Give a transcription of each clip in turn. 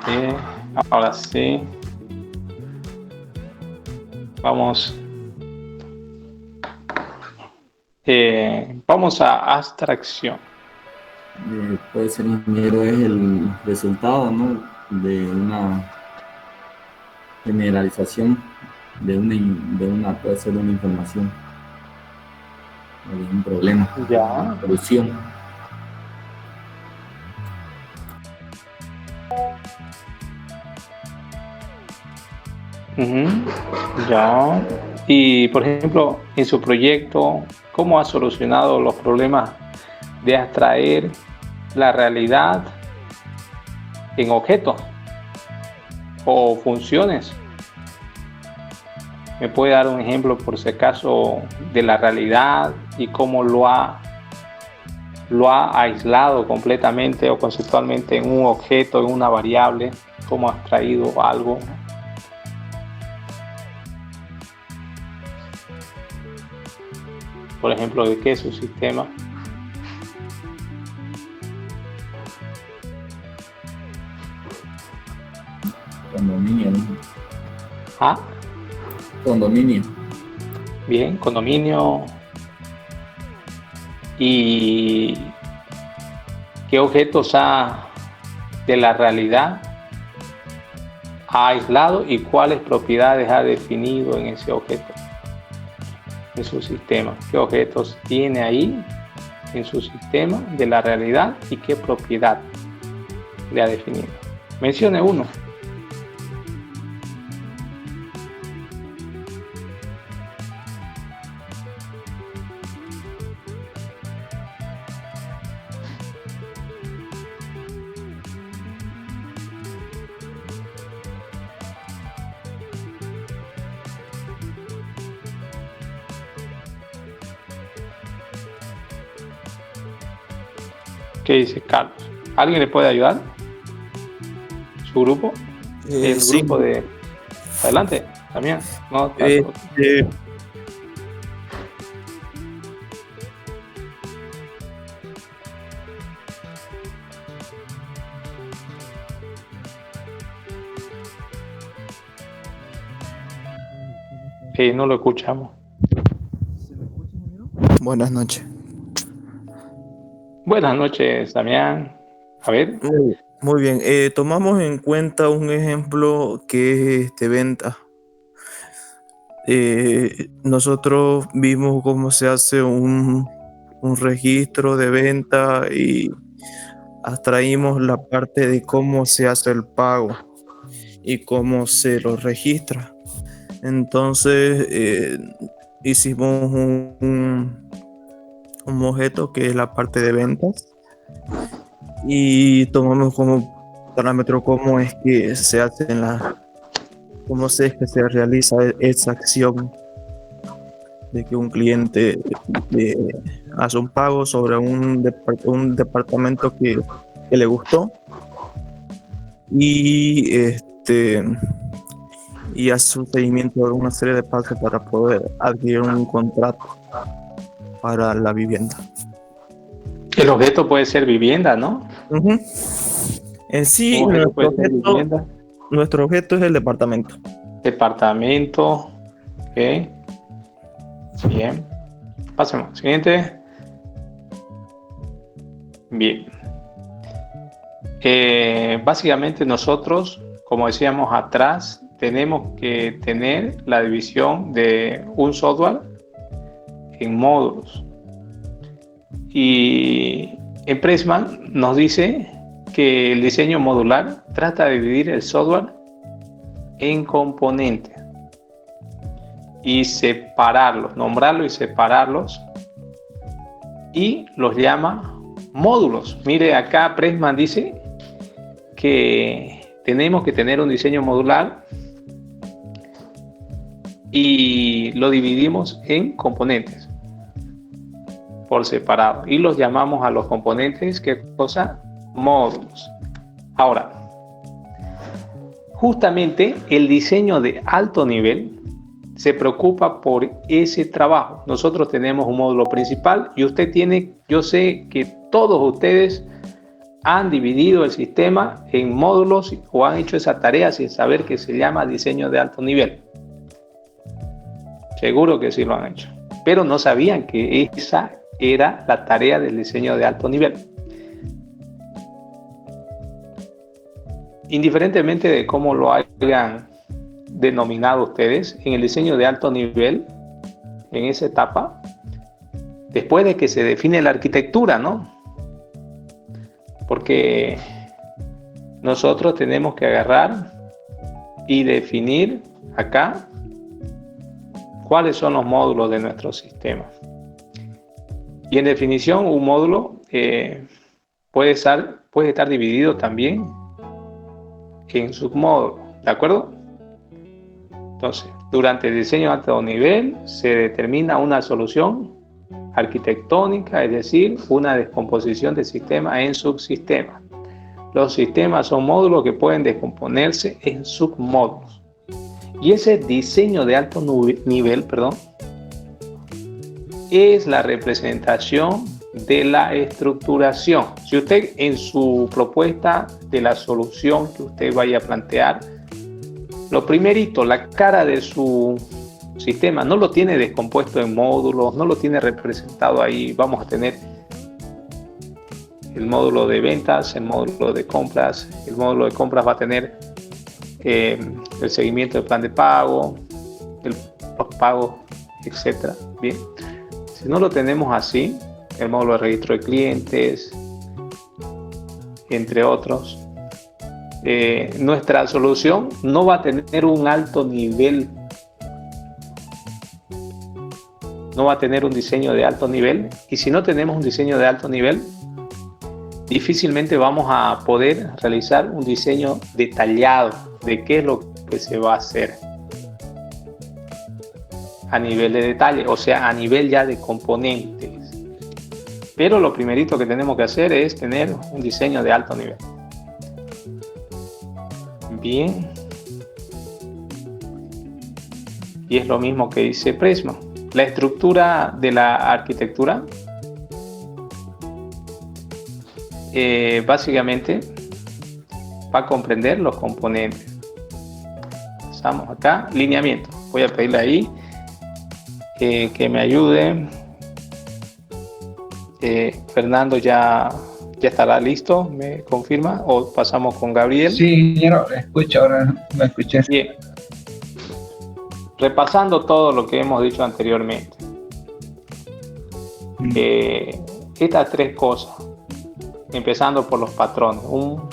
Eh, Ahora sí, vamos, vamos a abstracción. Puede ser ingeniero es el resultado, ¿no? De una generalización puede ser una información o de un problema, Ya, solución. ujú, ya. Y por ejemplo, en su proyecto, ¿cómo ha solucionado los problemas de abstraer la realidad en objetos o funciones? ¿Me puede dar un ejemplo, por si acaso, de la realidad y cómo lo ha aislado completamente o conceptualmente en un objeto, en una variable? ¿Cómo ha extraído algo? Por ejemplo, ¿de qué es su sistema? Condominio, ¿no? Ah, Condominio. bien, condominio. ¿Y qué objetos de la realidad ha aislado y cuáles propiedades ha definido en ese objeto, en su sistema? ¿Qué objetos tiene ahí en su sistema de la realidad y qué propiedad le ha definido? Mencione uno. ¿Qué dice Carlos? ¿Alguien le puede ayudar? ¿Su grupo? El Sí, grupo de adelante también. No, está eh, solo. eh, No lo escuchamos. Buenas noches. Buenas noches, Damián. A ver, Muy bien, tomamos en cuenta un ejemplo que es venta. Nosotros vimos cómo se hace un registro de venta y abstraímos la parte de cómo se hace el pago y cómo se lo registra. Entonces, hicimos un objeto que es la parte de ventas y tomamos como parámetro cómo es que se hace cómo es que se realiza esa acción de que un cliente eh, hace un pago sobre un departamento que le gustó y y hace un seguimiento de una serie de pasos para poder adquirir un contrato para la vivienda. el objeto puede ser vivienda, ¿no? Ujú. En sí, Un objeto puede ser vivienda, nuestro objeto es el departamento. departamento. Ok, bien. Pasemos. Siguiente. Bien. Básicamente nosotros, como decíamos atrás, tenemos que tener la división de un software en módulos. Y en Pressman nos dice que el diseño modular trata de dividir el software en componentes y separarlos, nombrarlos y separarlos, y los llama módulos. Mire, acá Pressman dice que tenemos que tener un diseño modular y lo dividimos en componentes por separado y los llamamos a los componentes, ¿qué cosa? Módulos. Ahora, justamente el diseño de alto nivel se preocupa por ese trabajo. Nosotros tenemos un módulo principal y usted tiene, yo sé que todos ustedes han dividido el sistema en módulos o han hecho esa tarea sin saber que se llama diseño de alto nivel. Seguro que sí lo han hecho, pero no sabían que esa era la tarea del diseño de alto nivel. Indiferentemente de cómo lo hayan denominado ustedes, en el diseño de alto nivel, en esa etapa, después de que se define la arquitectura, ¿no? Porque nosotros tenemos que agarrar y definir acá cuáles son los módulos de nuestro sistema. Y en definición, un módulo puede estar dividido también en submódulos, ¿de acuerdo? Entonces, durante el diseño de alto nivel se determina una solución arquitectónica, es decir, una descomposición del sistema en subsistemas. Los sistemas son módulos que pueden descomponerse en submódulos. Y ese diseño de alto nivel, es la representación de la estructuración. Si usted en su propuesta de la solución que usted vaya a plantear, lo primerito, la cara de su sistema no lo tiene descompuesto en módulos, no lo tiene representado ahí. Vamos a tener el módulo de ventas, el módulo de compras. El módulo de compras va a tener el seguimiento del plan de pago, los pagos, etc. Bien, si no lo tenemos así, el módulo de registro de clientes, entre otros, nuestra solución no va a tener un alto nivel, no va a tener un diseño de alto nivel. Y si no tenemos un diseño de alto nivel, difícilmente vamos a poder realizar un diseño detallado de qué es lo que se va a hacer a nivel de detalle, o sea, a nivel ya de componentes. Pero lo primerito que tenemos que hacer es tener un diseño de alto nivel. Bien. Y es lo mismo que dice Pressman. La estructura de la arquitectura básicamente va a comprender los componentes. Pasamos acá, lineamiento. Voy a pedirle ahí que me ayude. Fernando ya estará listo, ¿me confirma? ¿O pasamos con Gabriel? Sí, ingeniero, escucho, ahora me escuché. Bien. Repasando todo lo que hemos dicho anteriormente. Estas tres cosas, empezando por los patrones, un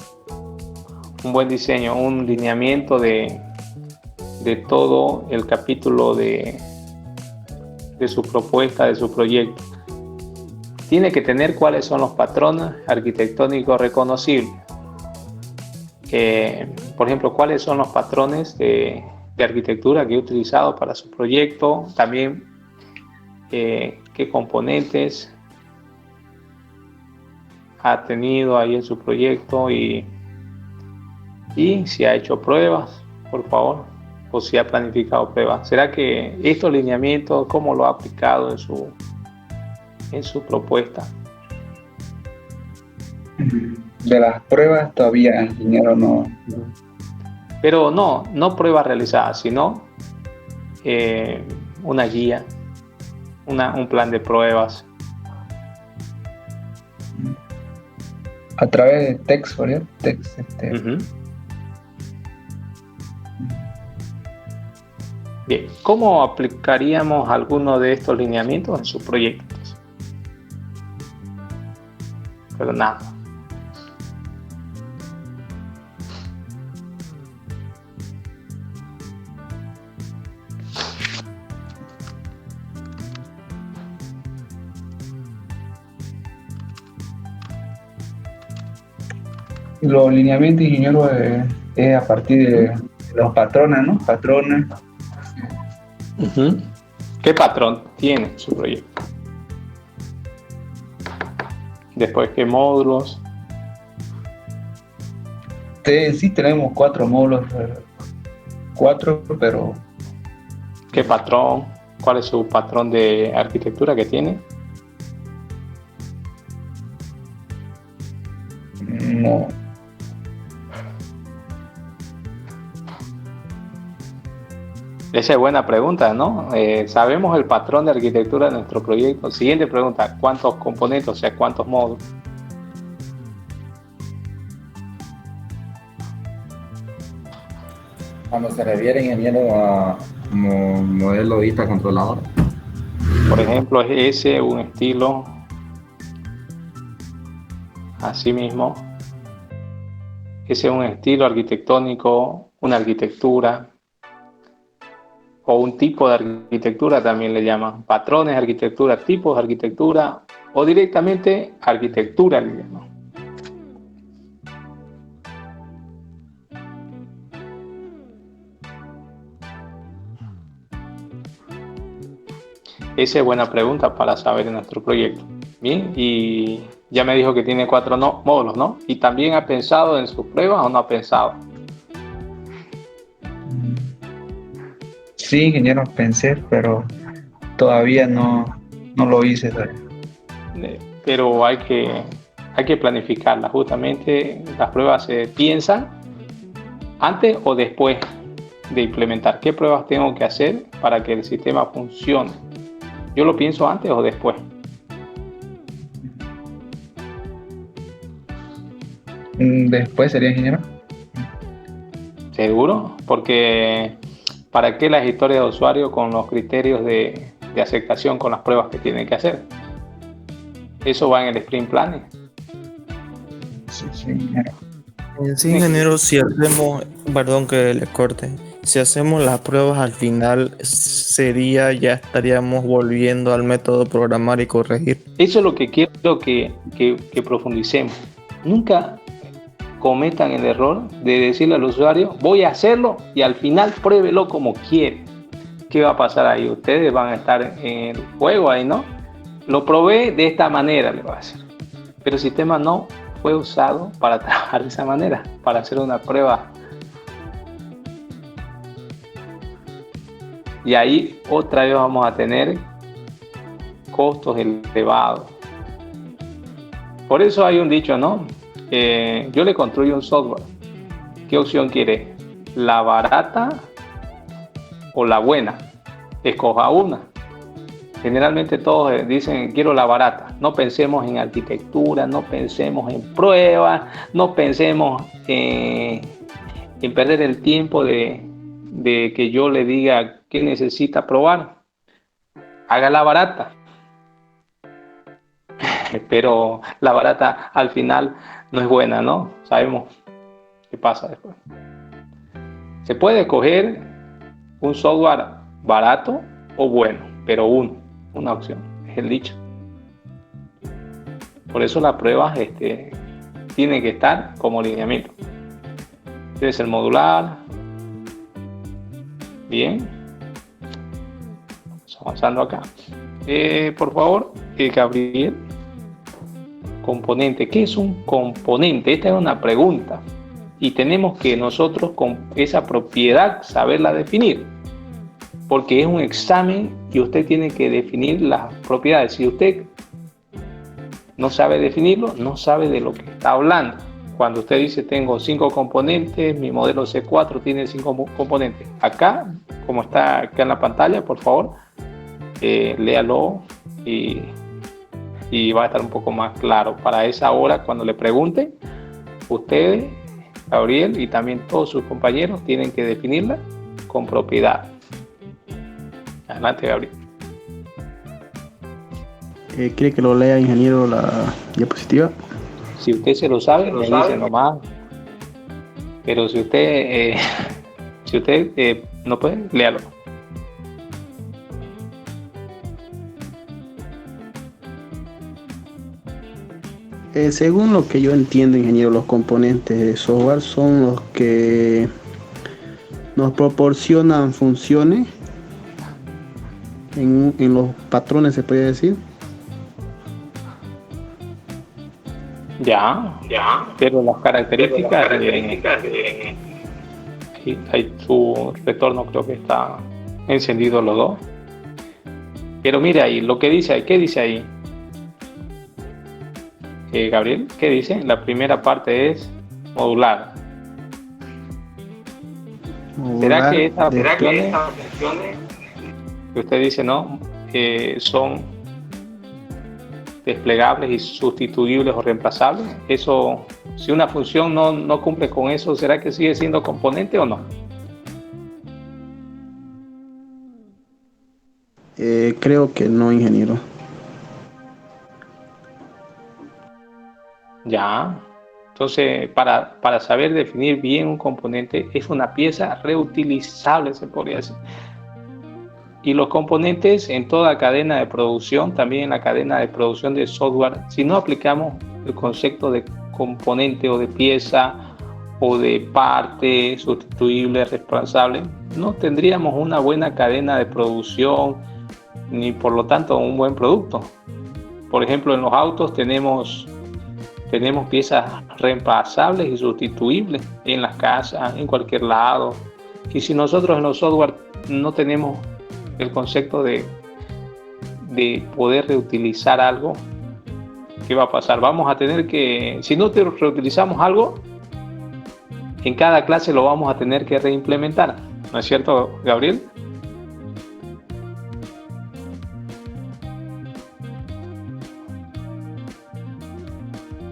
buen diseño, un lineamiento de todo el capítulo de su propuesta, de su proyecto. Tiene que tener cuáles son los patrones arquitectónicos reconocibles. Por ejemplo, cuáles son los patrones de arquitectura que he utilizado para su proyecto. También qué componentes ha tenido ahí en su proyecto y si ha hecho pruebas, por favor, o si ha planificado pruebas. ¿Será que estos lineamientos, cómo lo ha aplicado en su propuesta? De las pruebas todavía, ingeniero, no. Pero no pruebas realizadas, sino una guía, un plan de pruebas. A través de text, ¿verdad? Uh-huh. Bien, ¿cómo aplicaríamos alguno de estos lineamientos en sus proyectos? Pero nada. Los lineamientos, ingeniero, es a partir de los patrones, ¿no? Patrones. Uh-huh. ¿Qué patrón tiene su proyecto? Después, ¿qué módulos? Sí, tenemos 4 módulos, 4, pero... ¿Qué patrón? ¿Cuál es su patrón de arquitectura que tiene? No. Esa es buena pregunta, ¿no? Sabemos el patrón de arquitectura de nuestro proyecto. Siguiente pregunta, ¿cuántos componentes, o sea, cuántos módulos? Cuando se refiere, ingeniero, a modelo vista controlador. Por ejemplo, es ese un estilo, así mismo, ese es un estilo arquitectónico, una arquitectura, o un tipo de arquitectura también le llaman, patrones de arquitectura, tipos de arquitectura, o directamente arquitectura le llaman. Esa es buena pregunta para saber en nuestro proyecto. Bien, y ya me dijo que tiene 4 módulos, ¿no? ¿Y también ha pensado en sus pruebas o no ha pensado? Sí, ingeniero, pensé, pero todavía no lo hice. ¿Sabes? Pero hay que planificarlas. Justamente las pruebas se piensan antes o después de implementar. ¿Qué pruebas tengo que hacer para que el sistema funcione? Yo lo pienso antes o después. Después sería, ingeniero. ¿Seguro? Porque ¿para qué las historias de usuario con los criterios de aceptación con las pruebas que tienen que hacer? Eso va en el sprint planning. Sí, ingeniero. Sí, ingeniero, si hacemos, perdón que le corte, si hacemos las pruebas al final ya estaríamos volviendo al método programar y corregir. Eso es lo que quiero que profundicemos. Nunca cometan el error de decirle al usuario, voy a hacerlo y al final pruébelo como quiere. ¿Qué va a pasar ahí? Ustedes van a estar en el juego ahí, ¿no? Lo probé de esta manera, le va a decir. Pero el sistema no fue usado para trabajar de esa manera, para hacer una prueba. Y ahí otra vez vamos a tener costos elevados. Por eso hay un dicho, ¿no? Yo le construyo un software. ¿Qué opción quiere? ¿La barata o la buena? Escoja una. Generalmente todos dicen, quiero la barata. No pensemos en arquitectura, no pensemos en pruebas, no pensemos en perder el tiempo de que yo le diga qué necesita probar. Haga la barata. Pero la barata al final no es buena, ¿no? Sabemos qué pasa después. Se puede escoger un software barato o bueno, pero una opción, es el dicho. Por eso las pruebas tienen que estar como lineamiento. Debe ser modular. Bien. Vamos avanzando acá. Por favor, Gabriel. Componente. ¿Qué es un componente? Esta es una pregunta. Y tenemos que nosotros con esa propiedad saberla definir. Porque es un examen y usted tiene que definir las propiedades. Si usted no sabe definirlo, no sabe de lo que está hablando. Cuando usted dice tengo 5 componentes, mi modelo C4 tiene 5 componentes. Acá, como está acá en la pantalla, por favor, léalo y va a estar un poco más claro. Para esa hora, cuando le pregunten, ustedes, Gabriel y también todos sus compañeros tienen que definirla con propiedad. Adelante, Gabriel. ¿Quiere que lo lea, ingeniero, la diapositiva? Si usted se lo sabe, me dice nomás. Pero si usted no puede, léalo. Según lo que yo entiendo, ingeniero, los componentes de software son los que nos proporcionan funciones en los patrones, se puede decir. Ya, pero las características ahí su retorno creo que está encendido los dos. Pero mira ahí, lo que dice ahí, ¿qué dice ahí? Gabriel, ¿qué dice? La primera parte es modular. ¿Será que estas funciones que usted dice, no, son desplegables y sustituibles o reemplazables? Eso, si una función no cumple con eso, ¿será que sigue siendo componente o no? Creo que no, ingeniero. Ya. Entonces, para saber definir bien un componente, es una pieza reutilizable, se podría decir. Y los componentes en toda cadena de producción, también en la cadena de producción de software, si no aplicamos el concepto de componente o de pieza o de parte sustituible, reemplazable, no tendríamos una buena cadena de producción ni por lo tanto un buen producto. Por ejemplo, en los autos tenemos piezas reemplazables y sustituibles en las casas, en cualquier lado. Y si nosotros en los software no tenemos el concepto de poder reutilizar algo, ¿qué va a pasar? Vamos a tener que, si no reutilizamos algo, en cada clase lo vamos a tener que reimplementar. ¿No es cierto, Gabriel?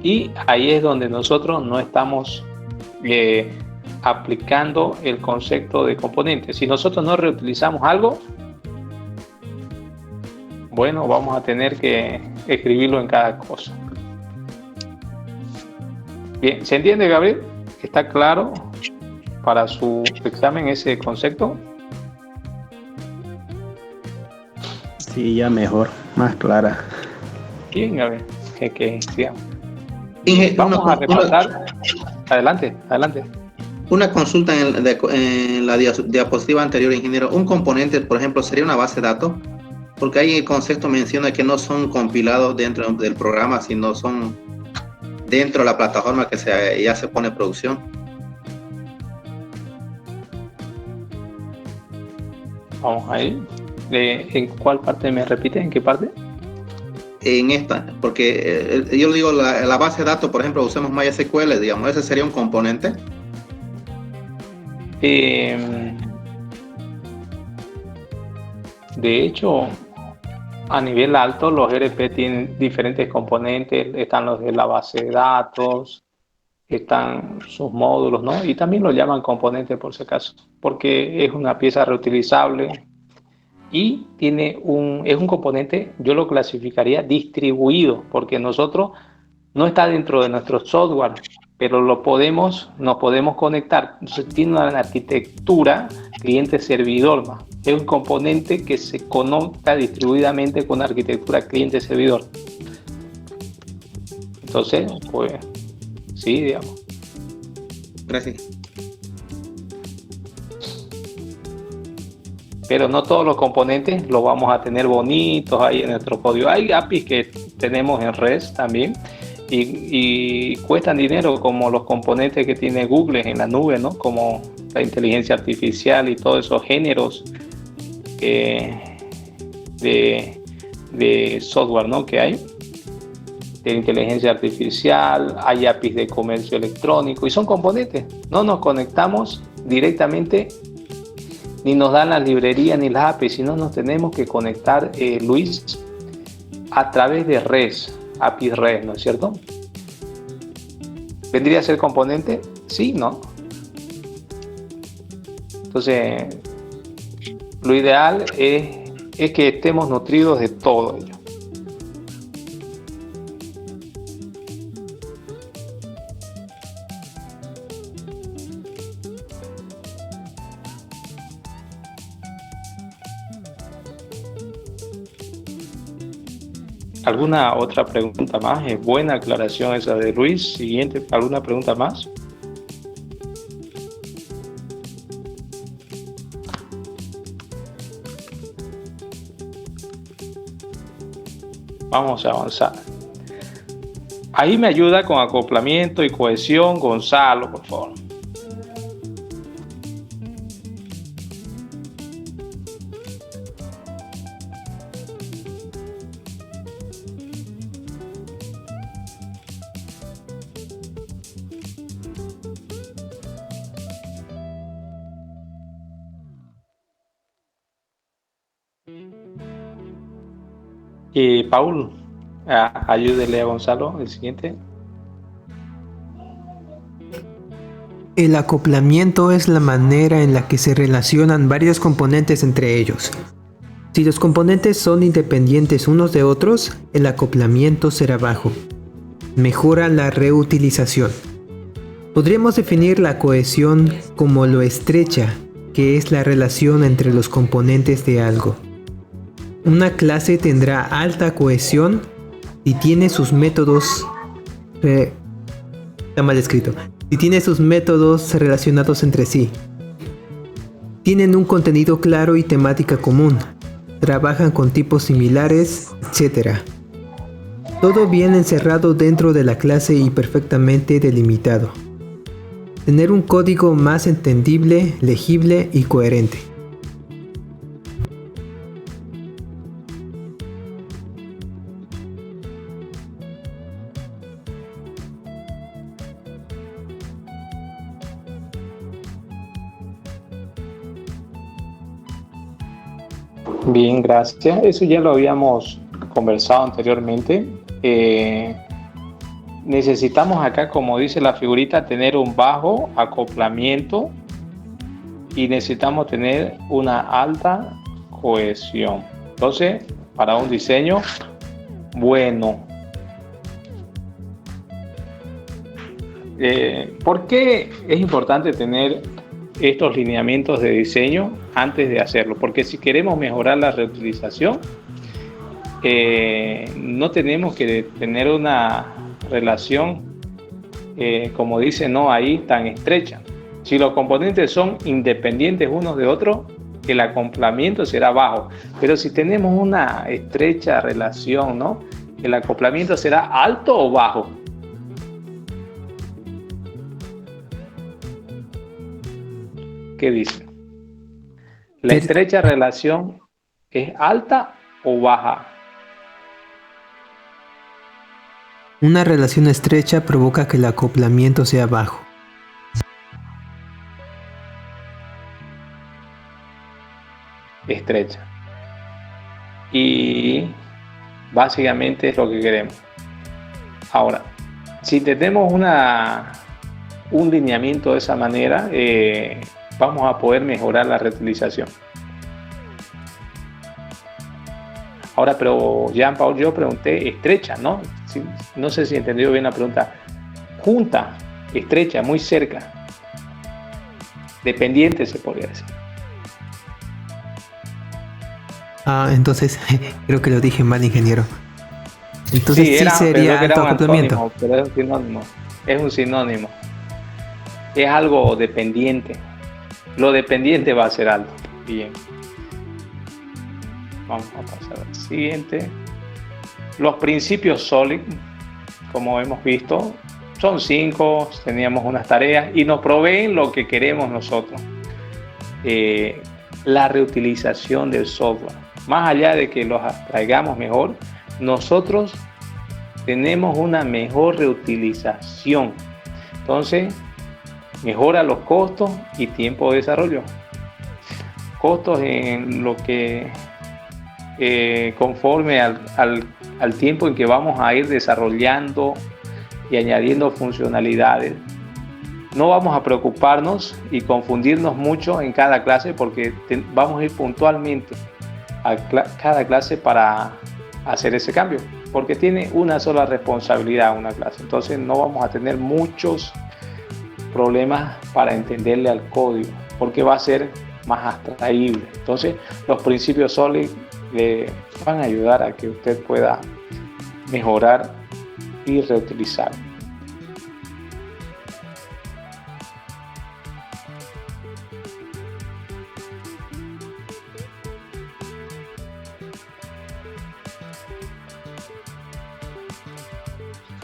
Y ahí es donde nosotros no estamos aplicando el concepto de componente. Si nosotros no reutilizamos algo, bueno, vamos a tener que escribirlo en cada cosa. Bien, ¿se entiende, Gabriel? ¿Está claro para su examen ese concepto? Sí, ya mejor, más clara. Bien, Gabriel. Que sigamos. Inge, Vamos a repasar. Adelante. Una consulta en la diapositiva anterior, ingeniero. Un componente, por ejemplo, sería una base de datos, porque ahí el concepto menciona que no son compilados dentro del programa, sino son dentro de la plataforma que ya se pone en producción. Vamos ahí. ¿En cuál parte me repite? ¿En qué parte? En esta, porque yo digo la base de datos, por ejemplo, usemos MySQL, digamos, ese sería un componente. De hecho, a nivel alto, los ERP tienen diferentes componentes. Están los de la base de datos, están sus módulos, ¿no? Y también lo llaman componente por si acaso, porque es una pieza reutilizable y es un componente, yo lo clasificaría distribuido, porque nosotros no está dentro de nuestro software, pero nos podemos conectar. Entonces tiene una arquitectura cliente-servidor, ¿no? Es un componente que se conecta distribuidamente con una arquitectura cliente-servidor. Entonces, pues, sí, digamos. Gracias. Pero no todos los componentes los vamos a tener bonitos ahí en nuestro código. Hay APIs que tenemos en REST también y cuestan dinero, como los componentes que tiene Google en la nube, ¿no? Como la inteligencia artificial y todos esos géneros de software, ¿no? Que hay de inteligencia artificial, hay APIs de comercio electrónico y son componentes. No nos conectamos directamente ni nos dan las librerías ni las APIs, sino nos tenemos que conectar, Luis, a través de REST, APIs REST, ¿no es cierto? ¿Vendría a ser componente? Sí, ¿no? Entonces, lo ideal es que estemos nutridos de todo ello. ¿Alguna otra pregunta más? Es buena aclaración esa de Luis. Siguiente, ¿alguna pregunta más? Vamos a avanzar. Ahí me ayuda con acoplamiento y cohesión, Gonzalo, por favor. Paul, ayúdele a Gonzalo, el siguiente. El acoplamiento es la manera en la que se relacionan varios componentes entre ellos. Si los componentes son independientes unos de otros, el acoplamiento será bajo. Mejora la reutilización. Podríamos definir la cohesión como lo estrecha que es la relación entre los componentes de algo. Una clase tendrá alta cohesión si tiene sus métodos... está mal escrito. Si tiene sus métodos relacionados entre sí. Tienen un contenido claro y temática común. Trabajan con tipos similares, etc. Todo bien encerrado dentro de la clase y perfectamente delimitado. Tener un código más entendible, legible y coherente. Bien, gracias. Eso ya lo habíamos conversado anteriormente. Necesitamos acá, como dice la figurita, tener un bajo acoplamiento y necesitamos tener una alta cohesión. Entonces, para un diseño bueno. ¿Por qué es importante tener estos lineamientos de diseño antes de hacerlo? Porque si queremos mejorar la reutilización, no tenemos que tener una relación, como dice, no ahí tan estrecha. Si los componentes son independientes unos de otros, el acoplamiento será bajo. Pero si tenemos una estrecha relación, ¿no? ¿El acoplamiento será alto o bajo? ¿Qué dice? ¿La estrecha relación es alta o baja? Una relación estrecha provoca que el acoplamiento sea bajo. Estrecha. Y básicamente es lo que queremos. Ahora, si tenemos un lineamiento de esa manera, vamos a poder mejorar la reutilización. Ahora, pero Jean-Paul, yo pregunté estrecha, ¿no? No sé si entendió bien la pregunta. Junta, estrecha, muy cerca. Dependiente se podría decir. Entonces, creo que lo dije mal, ingeniero. Entonces sí sería alto acoplamiento. Pero es un sinónimo. Es un sinónimo. Es algo dependiente. Lo dependiente va a ser alto. Bien. Vamos a pasar al siguiente. Los principios SOLID, como hemos visto, son 5. Teníamos unas tareas y nos proveen lo que queremos nosotros. La reutilización del software. Más allá de que los traigamos mejor, nosotros tenemos una mejor reutilización. Entonces, mejora los costos y tiempo de desarrollo. Costos en lo que conforme al tiempo en que vamos a ir desarrollando y añadiendo funcionalidades. No vamos a preocuparnos y confundirnos mucho en cada clase porque vamos a ir puntualmente a cada clase para hacer ese cambio, porque tiene una sola responsabilidad una clase. Entonces no vamos a tener muchos problemas para entenderle al código, porque va a ser más atraíble. Entonces los principios SOLID le van a ayudar a que usted pueda mejorar y reutilizar.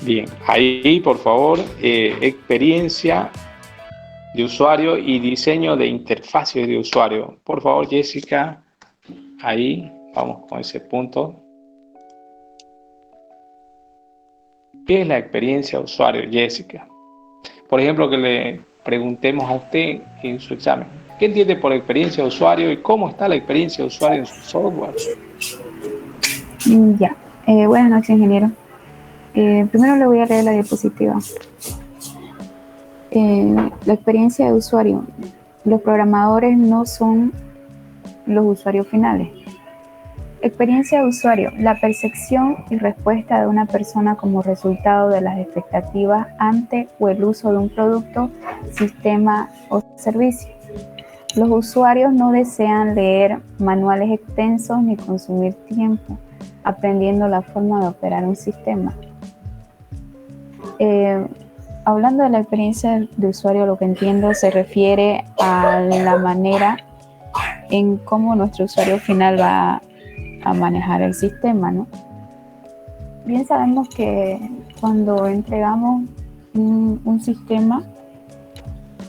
Bien, ahí por favor, experiencia de usuario y diseño de interfaces de usuario. Por favor, Jessica, ahí vamos con ese punto. ¿Qué es la experiencia de usuario, Jessica? Por ejemplo, que le preguntemos a usted en su examen, ¿qué entiende por experiencia de usuario y cómo está la experiencia de usuario en su software? Ya. Buenas noches, ingeniero. Primero le voy a leer la diapositiva. La experiencia de usuario. Los programadores no son los usuarios finales. Experiencia de usuario. La percepción y respuesta de una persona como resultado de las expectativas ante o el uso de un producto, sistema o servicio. Los usuarios no desean leer manuales extensos ni consumir tiempo aprendiendo la forma de operar un sistema. Hablando de la experiencia de usuario, lo que entiendo se refiere a la manera en cómo nuestro usuario final va a manejar el sistema, ¿no? Bien sabemos que cuando entregamos un sistema,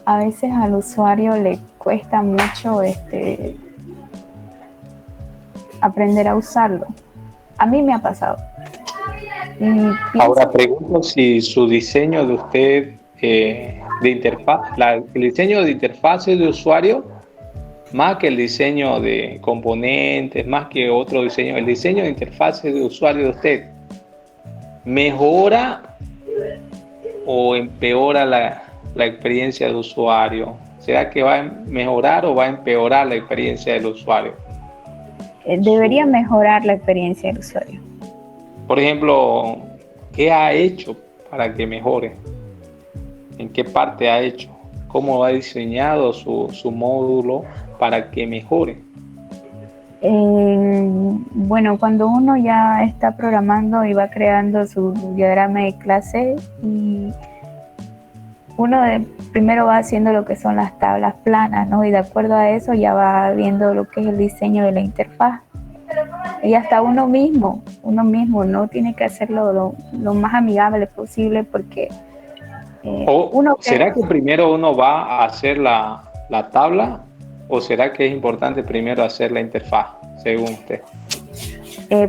a veces al usuario le cuesta mucho aprender a usarlo. A mí me ha pasado. Ahora pregunto si su diseño de usted de interfaz, el diseño de interfase de usuario, más que el diseño de componentes, más que otro diseño, el diseño de interfase de usuario de usted, ¿mejora o empeora la experiencia del usuario? ¿Será que va a mejorar o va a empeorar la experiencia del usuario? Debería mejorar la experiencia del usuario. Por ejemplo, ¿qué ha hecho para que mejore? ¿En qué parte ha hecho? ¿Cómo ha diseñado su módulo para que mejore? Bueno, cuando uno ya está programando y va creando su diagrama de clase, y uno primero va haciendo lo que son las tablas planas, ¿no? Y de acuerdo a eso ya va viendo lo que es el diseño de la interfaz. Y hasta uno mismo no tiene que hacerlo lo más amigable posible, porque ¿será que primero uno va a hacer la tabla o será que es importante primero hacer la interfaz, según usted?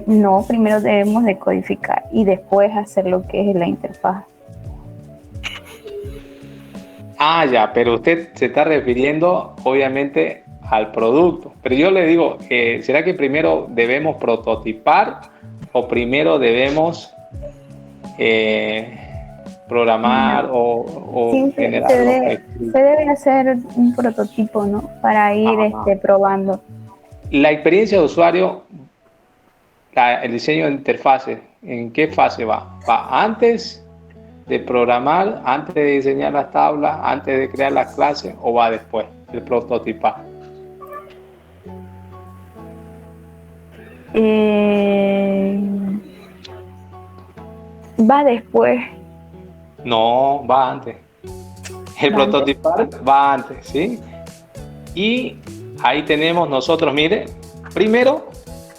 No, primero debemos de codificar y después hacer lo que es la interfaz. Ah, ya, pero usted se está refiriendo obviamente al producto. Pero yo le digo, ¿será que primero debemos prototipar o primero debemos programar o sí, generar? Se debe hacer un prototipo, ¿no? Para ir probando. La experiencia de usuario, el diseño de interfaces, ¿en qué fase va? ¿Va antes de programar, antes de diseñar las tablas, antes de crear las clases, o va después del prototipar? Va después. No, va antes. El prototipar va antes, ¿sí? Y ahí tenemos nosotros, mire, primero,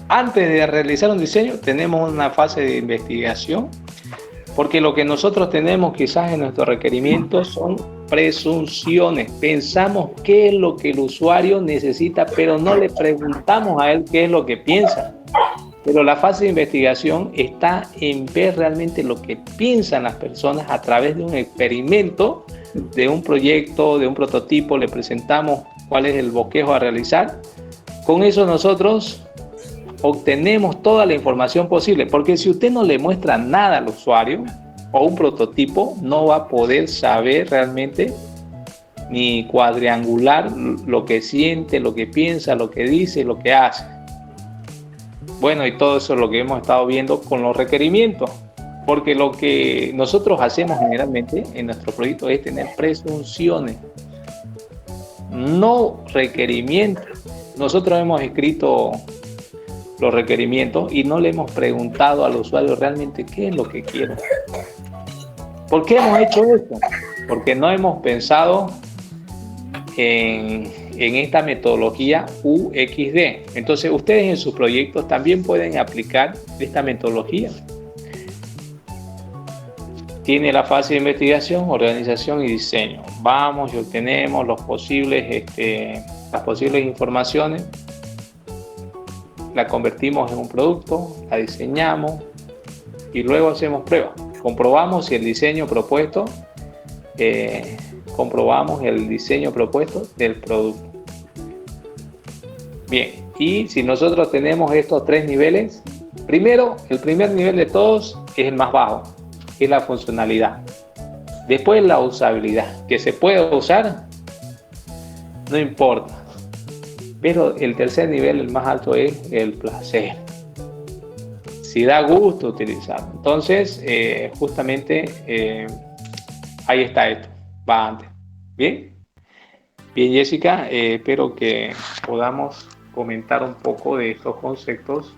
antes de realizar un diseño, tenemos una fase de investigación, porque lo que nosotros tenemos quizás en nuestros requerimientos son presunciones. Pensamos qué es lo que el usuario necesita, pero no le preguntamos a él qué es lo que piensa. Pero la fase de investigación está en ver realmente lo que piensan las personas a través de un experimento, de un proyecto, de un prototipo. Le presentamos cuál es el bosquejo a realizar. Con eso nosotros obtenemos toda la información posible, porque si usted no le muestra nada al usuario o un prototipo, no va a poder saber realmente ni cuadrangular lo que siente, lo que piensa, lo que dice, lo que hace. Bueno, y todo eso es lo que hemos estado viendo con los requerimientos, porque lo que nosotros hacemos generalmente en nuestro proyecto es tener presunciones, no requerimientos. Nosotros hemos escrito los requerimientos y no le hemos preguntado al usuario realmente qué es lo que quiere. ¿Por qué hemos hecho esto? Porque no hemos pensado en esta metodología UXD. Entonces ustedes en sus proyectos también pueden aplicar esta metodología. Tiene la fase de investigación, organización y diseño. Vamos y obtenemos las posibles informaciones, la convertimos en un producto, la diseñamos y luego hacemos pruebas. Comprobamos si el diseño propuesto, del producto. Bien, y si nosotros tenemos estos tres niveles, Primero, el primer nivel de todos es el más bajo, que es la funcionalidad. Después la usabilidad, que se puede usar, no importa. Pero el tercer nivel, el más alto, es el placer. Si da gusto utilizarlo. Entonces, justamente ahí está esto, va antes. ¿Bien? Bien, Jessica, espero que podamos comentar un poco de estos conceptos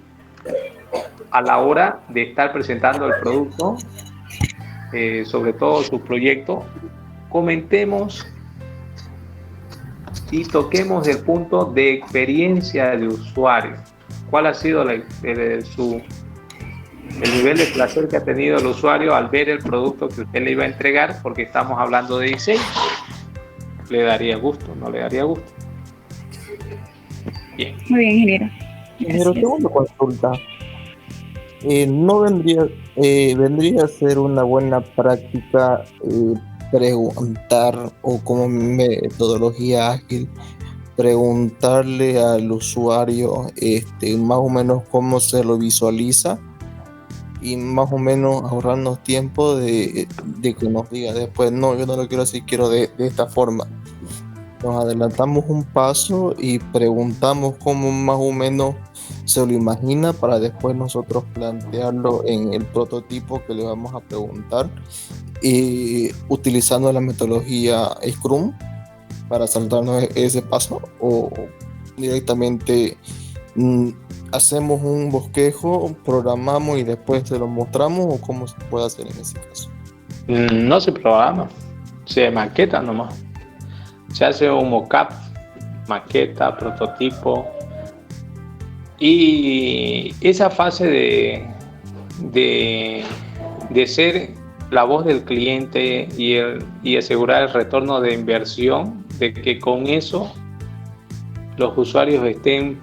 a la hora de estar presentando el producto, sobre todo su proyecto. Comentemos y toquemos el punto de experiencia de usuario. ¿Cuál ha sido el nivel de placer que ha tenido el usuario al ver el producto que usted le iba a entregar? Porque estamos hablando de diseño. ¿Le daría gusto? ¿No le daría gusto? Bien. Muy bien, ingeniero. Pero tengo una consulta. ¿No vendría a ser una buena práctica preguntar, o como metodología ágil, preguntarle al usuario más o menos cómo se lo visualiza, y más o menos ahorrarnos tiempo de que nos diga después, no, yo no lo quiero así, quiero de esta forma? Nos adelantamos un paso y preguntamos cómo más o menos se lo imagina, para después nosotros plantearlo en el prototipo que le vamos a preguntar, y utilizando la metodología Scrum para saltarnos ese paso, o directamente hacemos un bosquejo, programamos y después se lo mostramos, o cómo se puede hacer en ese caso. No se programa, se maqueta nomás. Se hace un mockup, maqueta, prototipo, y esa fase de ser la voz del cliente y asegurar el retorno de inversión, de que con eso los usuarios estén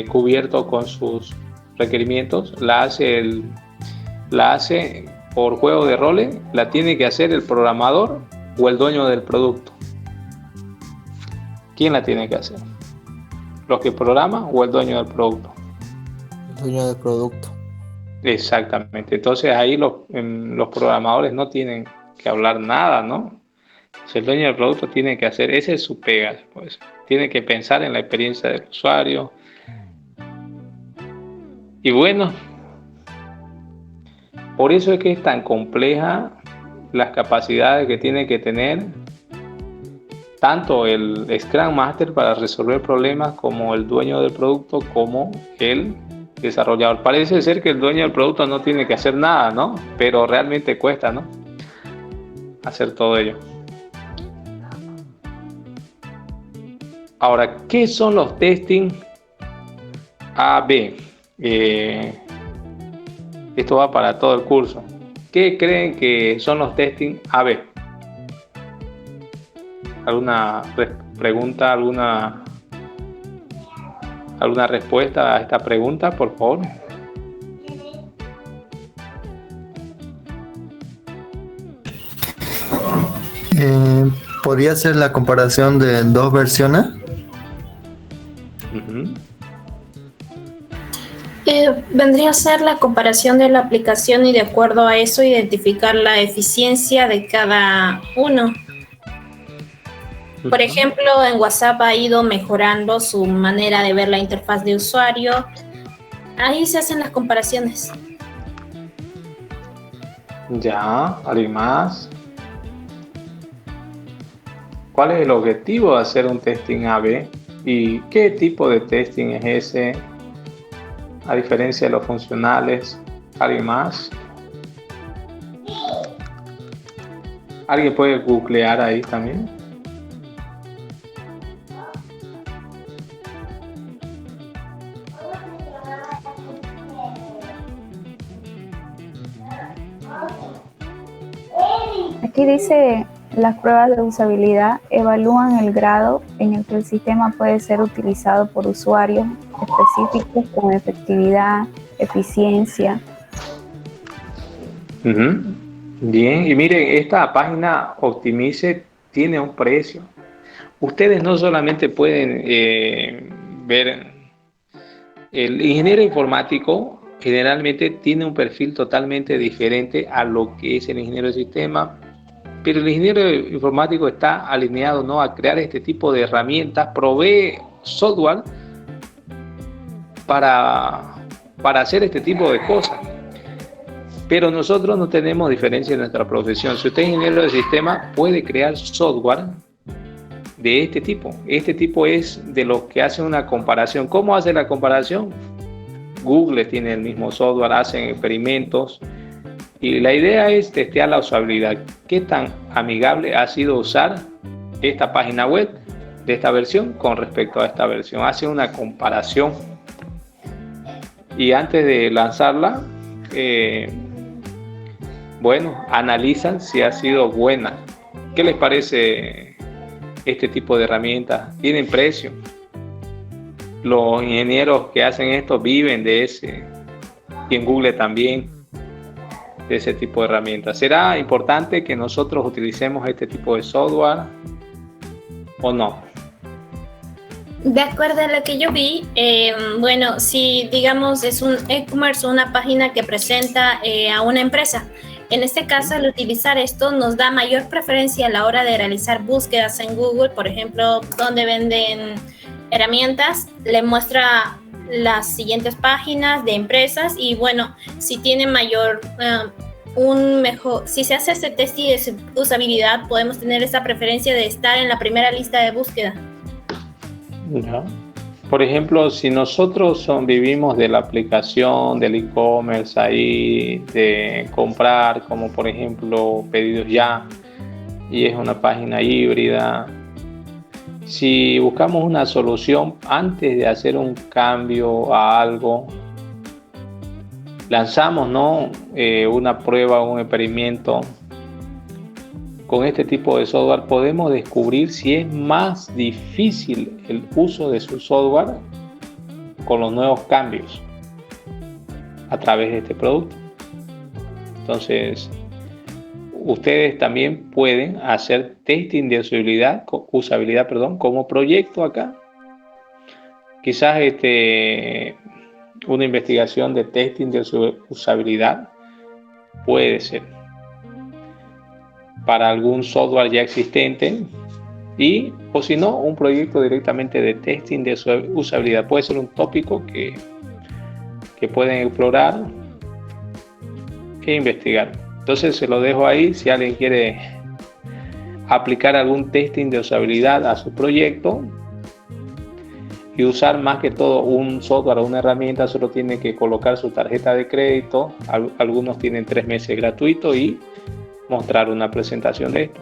cubiertos con sus requerimientos, la hace por juego de roles, la tiene que hacer el programador o el dueño del producto. ¿Quién la tiene que hacer? ¿Los que programan o el dueño del producto? El dueño del producto. Exactamente. Entonces ahí los programadores no tienen que hablar nada, ¿no? Si el dueño del producto tiene que hacer, esa es su pega, pues. Tiene que pensar en la experiencia del usuario. Y bueno, por eso es que es tan compleja las capacidades que tiene que tener tanto el Scrum Master para resolver problemas, como el dueño del producto, como el desarrollador. Parece ser que el dueño del producto no tiene que hacer nada, ¿no? Pero realmente cuesta, ¿no? Hacer todo ello. Ahora, ¿qué son los testing A/B? Esto va para todo el curso. ¿Qué creen que son los testing A/B? ¿Alguna pregunta, alguna respuesta a esta pregunta, por favor? ¿Podría ser la comparación de dos versiones? Uh-huh. Vendría a ser la comparación de la aplicación, y de acuerdo a eso identificar la eficiencia de cada uno. Por ejemplo, en WhatsApp ha ido mejorando su manera de ver la interfaz de usuario. Ahí se hacen las comparaciones. Ya, ¿alguien más? ¿Cuál es el objetivo de hacer un testing A/B? ¿Y qué tipo de testing es ese? A diferencia de los funcionales. ¿Alguien más? ¿Alguien puede googlear ahí también? Aquí dice: las pruebas de usabilidad evalúan el grado en el que el sistema puede ser utilizado por usuarios específicos con efectividad, eficiencia. Uh-huh. Bien, y miren, esta página Optimize tiene un precio. Ustedes no solamente pueden ver El ingeniero informático generalmente tiene un perfil totalmente diferente a lo que es el ingeniero de sistema, pero el ingeniero informático está alineado, ¿no?, a crear este tipo de herramientas, provee software para hacer este tipo de cosas. Pero nosotros no tenemos diferencia en nuestra profesión. Si usted es ingeniero de sistema, puede crear software de este tipo. Este tipo es de los que hacen una comparación. ¿Cómo hace la comparación? Google tiene el mismo software, hacen experimentos y la idea es testear la usabilidad. ¿Qué tan amigable ha sido usar esta página web de esta versión con respecto a esta versión? Hace una comparación y antes de lanzarla, analizan si ha sido buena. ¿Qué les parece este tipo de herramientas? ¿Tienen precio? Los ingenieros que hacen esto viven de ese, y en Google también, de ese tipo de herramientas. ¿Será importante que nosotros utilicemos este tipo de software o no? De acuerdo a lo que yo vi, si digamos es un e-commerce, una página que presenta a una empresa, en este caso al utilizar esto nos da mayor preferencia a la hora de realizar búsquedas en Google, por ejemplo, donde venden herramientas, le muestra las siguientes páginas de empresas y si tiene si se hace este test y de usabilidad, podemos tener esa preferencia de estar en la primera lista de búsqueda. ¿Ya? Por ejemplo, si nosotros vivimos de la aplicación del e-commerce ahí, de comprar, como por ejemplo Pedidos Ya, y es una página híbrida, si buscamos una solución antes de hacer un cambio a algo, lanzamos, ¿no?, una prueba, un experimento, con este tipo de software podemos descubrir si es más difícil el uso de su software con los nuevos cambios a través de este producto. Entonces, ustedes también pueden hacer testing de usabilidad, como proyecto acá. Quizás una investigación de testing de usabilidad puede ser para algún software ya existente o si no, un proyecto directamente de testing de usabilidad. Puede ser un tópico que pueden explorar e investigar. Entonces se lo dejo ahí. Si alguien quiere aplicar algún testing de usabilidad a su proyecto y usar más que todo un software o una herramienta, solo tiene que colocar su tarjeta de crédito. Algunos tienen 3 meses gratuitos y mostrar una presentación de esto.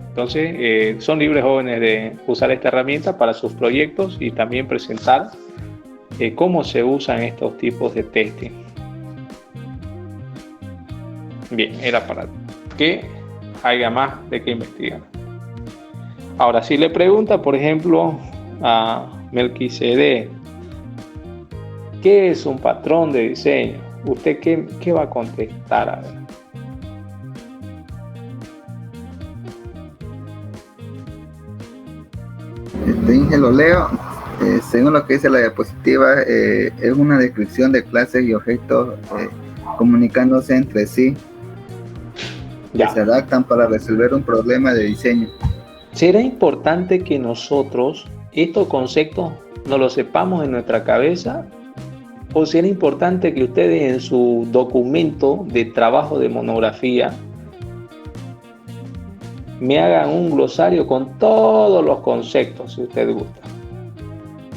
Entonces son libres, jóvenes, de usar esta herramienta para sus proyectos y también presentar cómo se usan estos tipos de testing. Bien, era para que haya más de qué investigar. Ahora, si le pregunta, por ejemplo, a Melquisedec, ¿qué es un patrón de diseño? ¿Usted qué va a contestar? A ver. Lo leo. Según lo que dice la diapositiva, es una descripción de clases y objetos comunicándose entre sí, que se adaptan para resolver un problema de diseño. ¿Será importante que nosotros estos conceptos no los sepamos en nuestra cabeza? ¿O será importante que ustedes en su documento de trabajo de monografía me hagan un glosario con todos los conceptos, si usted gusta?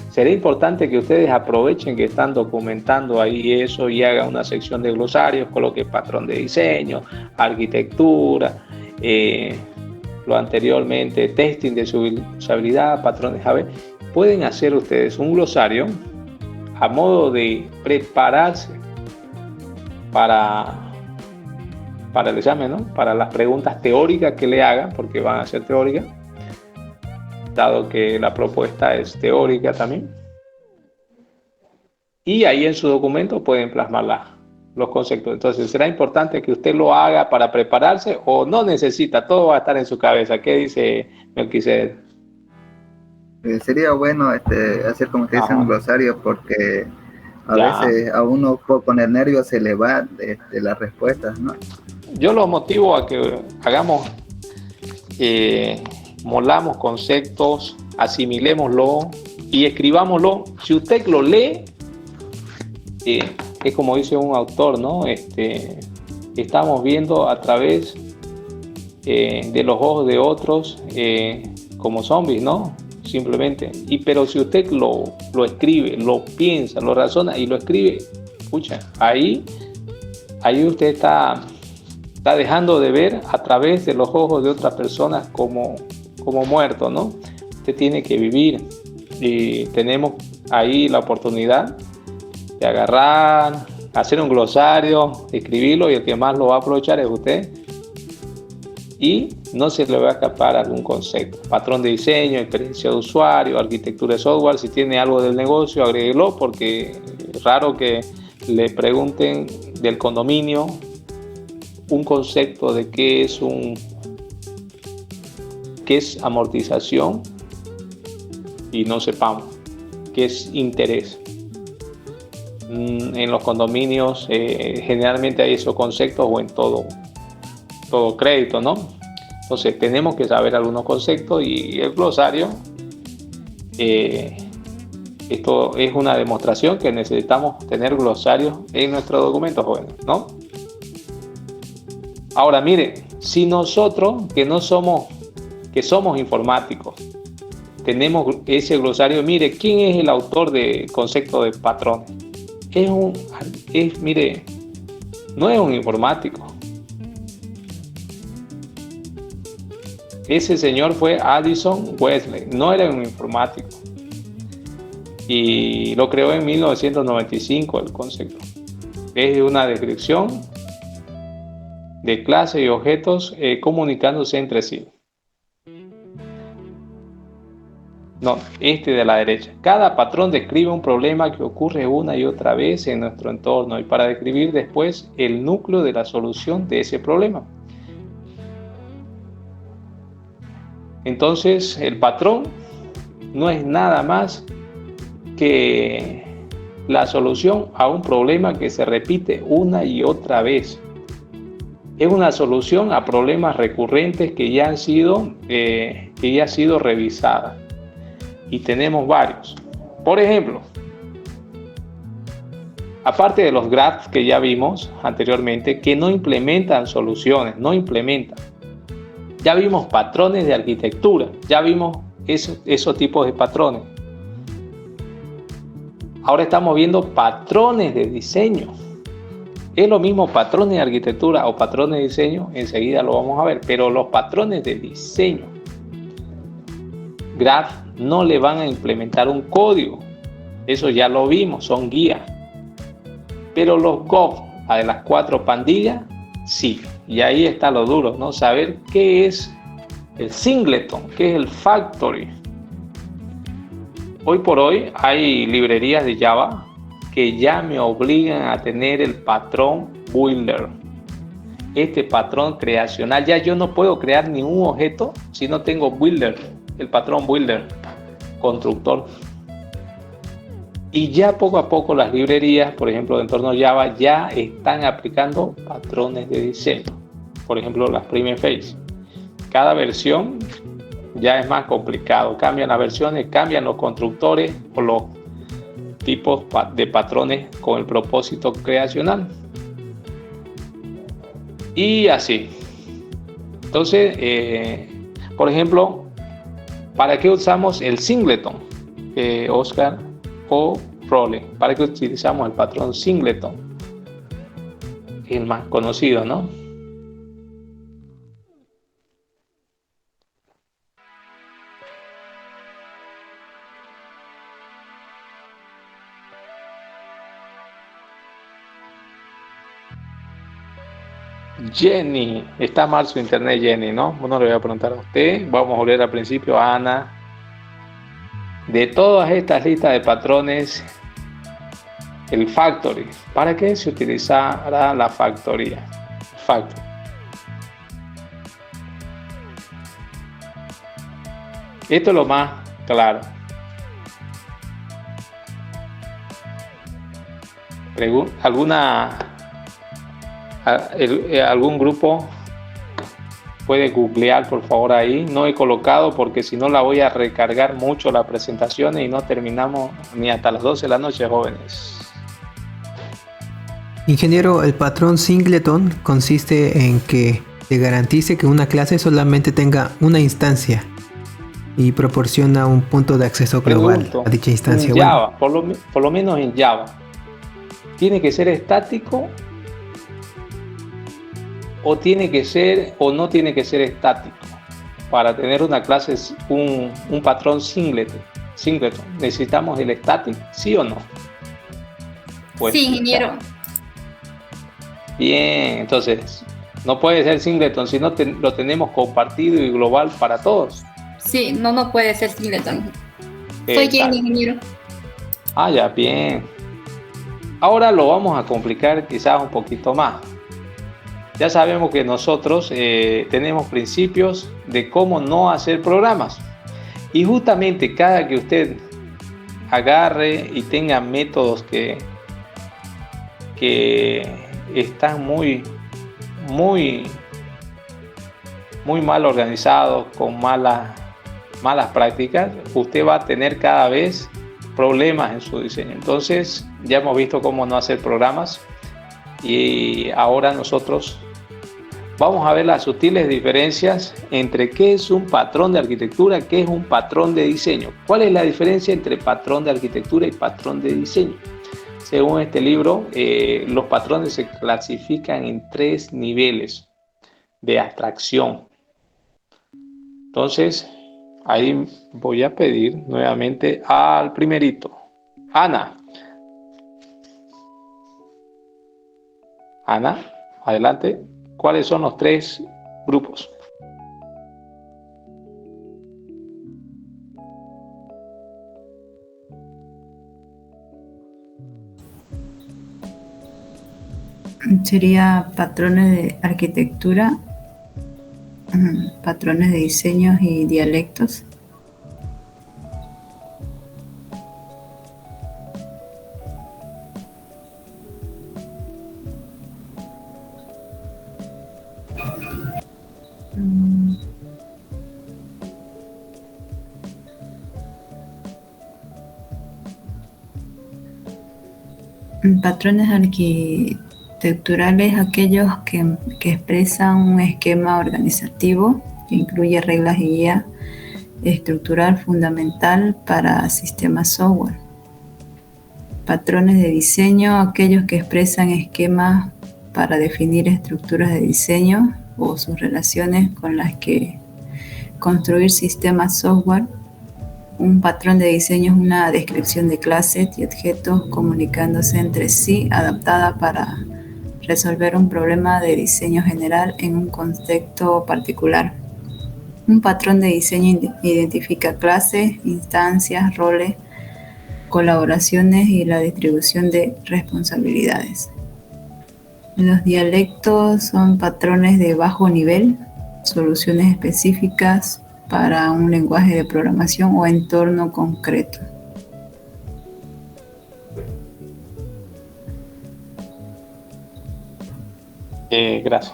Será importante que ustedes aprovechen que están documentando ahí eso y hagan una sección de glosarios, coloque patrón de diseño, arquitectura, lo anteriormente, testing de usabilidad, patrones AB. Pueden hacer ustedes un glosario a modo de prepararse para el examen, ¿no? Para las preguntas teóricas que le hagan, porque van a ser teóricas, dado que la propuesta es teórica también. Y ahí en su documento pueden plasmar los conceptos. Entonces, ¿será importante que usted lo haga para prepararse o no necesita? Todo va a estar en su cabeza. ¿Qué dice Melquisedec? sería bueno hacer como te dicen un glosario, porque a veces a uno con el nervio se le va las respuestas, ¿no? Yo los motivo a que hagamos, molamos conceptos, asimilémoslo y escribámoslo. Si usted lo lee, es como dice un autor, ¿no? Estamos viendo a través de los ojos de otros como zombies, ¿no? Simplemente. Pero si usted lo escribe, lo piensa, lo razona y lo escribe, escucha, ahí usted está dejando de ver a través de los ojos de otras personas como muerto, ¿no? Usted tiene que vivir, y tenemos ahí la oportunidad de agarrar, hacer un glosario, escribirlo, y el que más lo va a aprovechar es usted, y no se le va a escapar algún concepto. Patrón de diseño, experiencia de usuario, arquitectura de software. Si tiene algo del negocio, agréguelo, porque es raro que le pregunten del condominio un concepto de qué es amortización y no sepamos qué es interés. En los condominios generalmente hay esos conceptos, o en todo crédito, ¿no? Entonces tenemos que saber algunos conceptos, y el glosario, esto es una demostración que necesitamos tener glosarios en nuestros documentos, jóvenes, ¿no? Ahora, mire, si nosotros que somos informáticos, tenemos ese glosario, mire, ¿quién es el autor del concepto de patrones? Mire, no es un informático. Ese señor fue Addison Wesley, no era un informático. Y lo creó en 1995 el concepto. Es una descripción de clases y objetos comunicándose entre sí. No, de la derecha. Cada patrón describe un problema que ocurre una y otra vez en nuestro entorno, y para describir después el núcleo de la solución de ese problema. Entonces, el patrón no es nada más que la solución a un problema que se repite una y otra vez. Es una solución a problemas recurrentes que ya han sido revisadas. Y tenemos varios. Por ejemplo, aparte de los graphs que ya vimos anteriormente, que no implementan soluciones, ya vimos patrones de arquitectura, ya vimos esos tipos de patrones. Ahora estamos viendo patrones de diseño. Es lo mismo patrones de arquitectura o patrones de diseño, enseguida lo vamos a ver, pero los patrones de diseño, graph, no le van a implementar un código, eso ya lo vimos, son guías. Pero los GOF, de las 4 pandillas, sí. Y ahí está lo duro, ¿no? Saber qué es el singleton, qué es el factory. Hoy por hoy hay librerías de Java que ya me obligan a tener el patrón builder. Este patrón creacional, ya yo no puedo crear ningún objeto si no tengo builder, el patrón builder, constructor. Y ya poco a poco las librerías, por ejemplo, de entorno Java, ya están aplicando patrones de diseño. Por ejemplo, las Primeface. Cada versión ya es más complicado. Cambian las versiones, cambian los constructores o los tipos de patrones con el propósito creacional. Y así. Entonces, por ejemplo, ¿para qué usamos el singleton? Oscar o Role, ¿para qué utilizamos el patrón singleton? El más conocido, ¿no? Jenny, está mal su internet, Jenny, ¿no? Bueno, le voy a preguntar a usted. Vamos a volver al principio a Ana. De todas estas listas de patrones, el factory, ¿para qué se utilizará la factoría? Factory. Esto es lo más claro. ¿Algún grupo puede googlear, por favor, ahí? No he colocado porque si no la voy a recargar mucho las presentaciones y no terminamos ni hasta las 12 de la noche, jóvenes. Ingeniero, el patrón singleton consiste en que se garantice que una clase solamente tenga una instancia y proporciona un punto de acceso global a dicha instancia. En Java, por lo menos en Java, ¿tiene que ser estático o tiene que ser o no tiene que ser estático para tener una clase, un patrón singleton? ¿Necesitamos el static, sí o no? Pues, sí, ingeniero. Bien, entonces no puede ser singleton si no lo tenemos compartido y global para todos. Sí, no puede ser singleton. Soy Jenny, ingeniero. Ah, ya, bien. Ahora lo vamos a complicar quizás un poquito más. Ya sabemos que nosotros tenemos principios de cómo no hacer programas. Y justamente cada que usted agarre y tenga métodos que están muy mal organizados, con malas prácticas, usted va a tener cada vez problemas en su diseño. Entonces, ya hemos visto cómo no hacer programas y ahora nosotros vamos a ver las sutiles diferencias entre qué es un patrón de arquitectura, qué es un patrón de diseño. ¿Cuál es la diferencia entre patrón de arquitectura y patrón de diseño? Según este libro, los patrones se clasifican en 3 niveles de abstracción. Entonces, ahí voy a pedir nuevamente al primerito. Ana, adelante. ¿Cuáles son los 3 grupos? Sería patrones de arquitectura, patrones de diseños y dialectos. Patrones arquitecturales, aquellos que expresan un esquema organizativo que incluye reglas y guía estructural fundamental para sistemas software. Patrones de diseño, aquellos que expresan esquemas para definir estructuras de diseño o sus relaciones con las que construir sistemas software. Un patrón de diseño es una descripción de clases y objetos comunicándose entre sí, adaptada para resolver un problema de diseño general en un contexto particular. Un patrón de diseño identifica clases, instancias, roles, colaboraciones y la distribución de responsabilidades. Los dialectos son patrones de bajo nivel, soluciones específicas para un lenguaje de programación o entorno concreto. Gracias.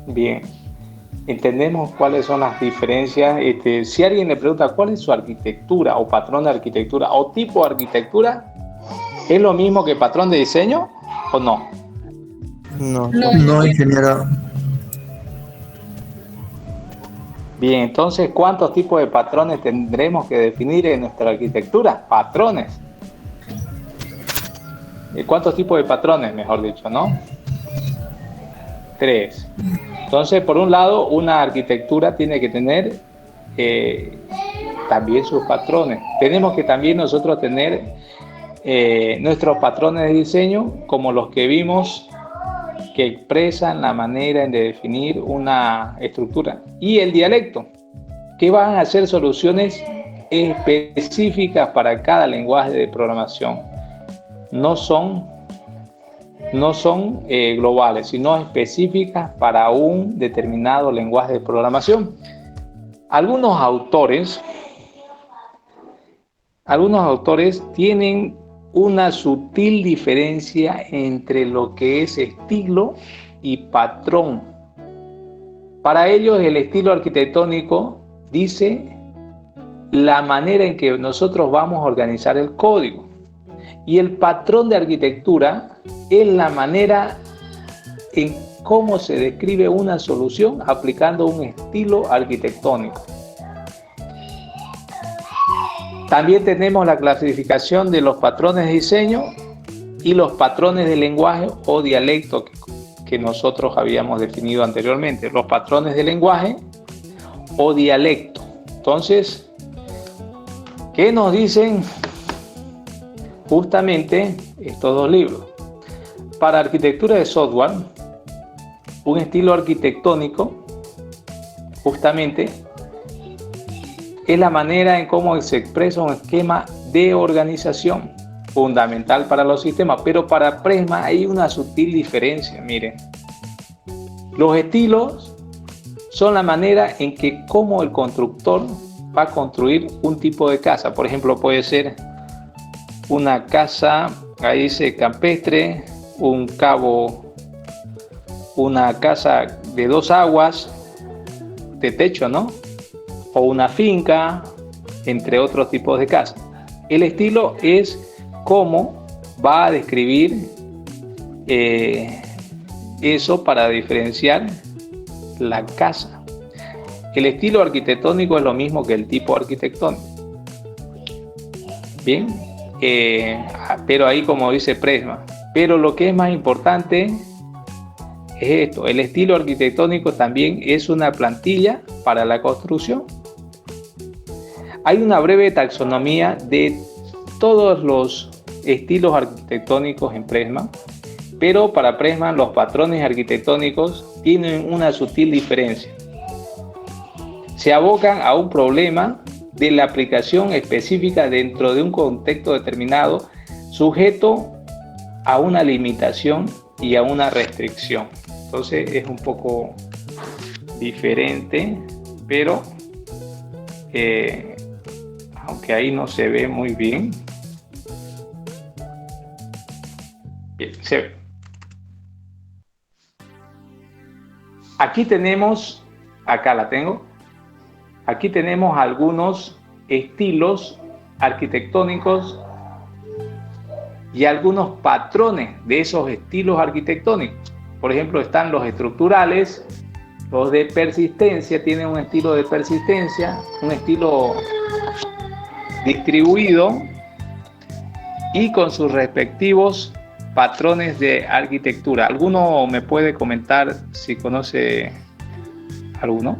Bien, entendemos cuáles son las diferencias. Si alguien le pregunta cuál es su arquitectura o patrón de arquitectura o tipo de arquitectura, ¿es lo mismo que patrón de diseño o no? No, ingeniero. Bien, entonces, ¿cuántos tipos de patrones tendremos que definir en nuestra arquitectura? Patrones. ¿Cuántos tipos de patrones, mejor dicho, no? 3. Entonces, por un lado, una arquitectura tiene que tener también sus patrones. Tenemos que también nosotros tener nuestros patrones de diseño, como los que vimos, que expresan la manera de definir una estructura. Y el dialecto, que van a ser soluciones específicas para cada lenguaje de programación. No son globales, sino específicas para un determinado lenguaje de programación. Algunos autores tienen una sutil diferencia entre lo que es estilo y patrón. Para ellos el estilo arquitectónico dice la manera en que nosotros vamos a organizar el código. Y el patrón de arquitectura es la manera en cómo se describe una solución aplicando un estilo arquitectónico. También tenemos la clasificación de los patrones de diseño y los patrones de lenguaje o dialecto que nosotros habíamos definido anteriormente. Los patrones de lenguaje o dialecto. Entonces, ¿qué nos dicen justamente estos dos libros? Para arquitectura de software, un estilo arquitectónico justamente es la manera en cómo se expresa un esquema de organización fundamental para los sistemas, pero para Prisma hay una sutil diferencia. Miren, los estilos son la manera en que cómo el constructor va a construir un tipo de casa. Por ejemplo, puede ser una casa, ahí dice campestre, un cabo, una casa de 2 aguas de techo, ¿no? O una finca, entre otros tipos de casas. El estilo es cómo va a describir eso para diferenciar la casa. El estilo arquitectónico es lo mismo que el tipo arquitectónico. Bien, pero ahí como dice Prisma. Pero lo que es más importante es esto: el estilo arquitectónico también es una plantilla para la construcción. Hay una breve taxonomía de todos los estilos arquitectónicos en Prisma, pero para Prisma los patrones arquitectónicos tienen una sutil diferencia. Se abocan a un problema de la aplicación específica dentro de un contexto determinado, sujeto a una limitación y a una restricción. Entonces es un poco diferente, pero aunque ahí no se ve muy bien. Bien, se ve. Aquí tenemos, acá la tengo, aquí tenemos algunos estilos arquitectónicos y algunos patrones de esos estilos arquitectónicos. Por ejemplo, están los estructurales, los de persistencia, tienen un estilo de persistencia, un estilo distribuido y con sus respectivos patrones de arquitectura. ¿Alguno me puede comentar si conoce alguno?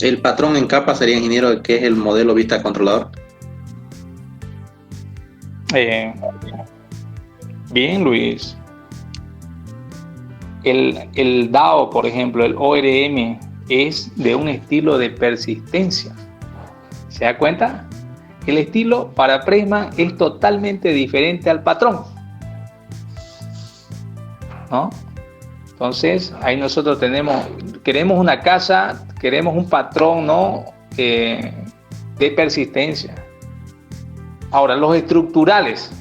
El patrón en capa sería, ingeniero, que es el modelo vista controlador. Bien, Luis. El DAO, por ejemplo, el ORM, es de un estilo de persistencia. ¿Se da cuenta? El estilo para Prisma es totalmente diferente al patrón, ¿no? Entonces, ahí nosotros queremos una casa, queremos un patrón, ¿no? De persistencia. Ahora, los estructurales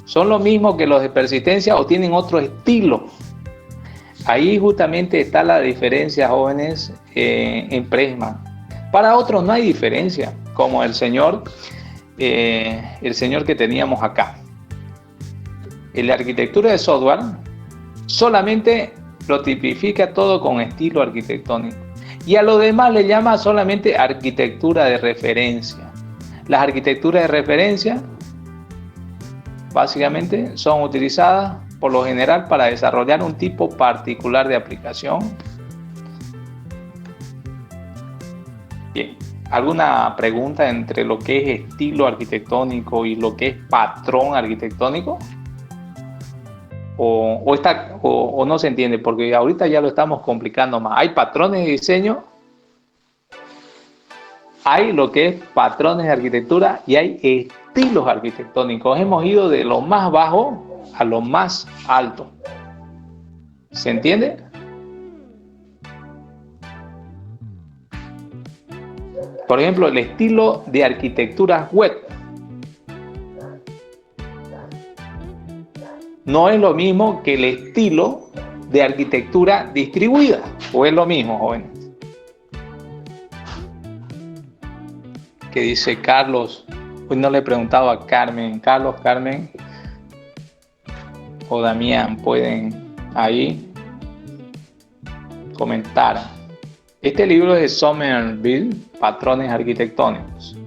son lo mismo que los de persistencia o tienen otro estilo. Ahí justamente está la diferencia, jóvenes, en Prisma. Para otros no hay diferencia, como el señor que teníamos acá. En la arquitectura de software solamente lo tipifica todo con estilo arquitectónico. Y a lo demás le llama solamente arquitectura de referencia. Las arquitecturas de referencia básicamente son utilizadas por lo general para desarrollar un tipo particular de aplicación. Bien, ¿alguna pregunta entre lo que es estilo arquitectónico y lo que es patrón arquitectónico? ¿O no se entiende? Porque ahorita ya lo estamos complicando más. Hay patrones de diseño, hay lo que es patrones de arquitectura y hay estilos arquitectónicos. Hemos ido de lo más bajo a lo más alto. ¿Se entiende? Por ejemplo, el estilo de arquitectura web no es lo mismo que el estilo de arquitectura distribuida. ¿O es lo mismo, jóvenes? ¿Qué dice Carlos? Hoy no le he preguntado a Carmen. Carlos, Carmen o Damián pueden ahí comentar. Este libro es de Somerville, Patrones Arquitectónicos.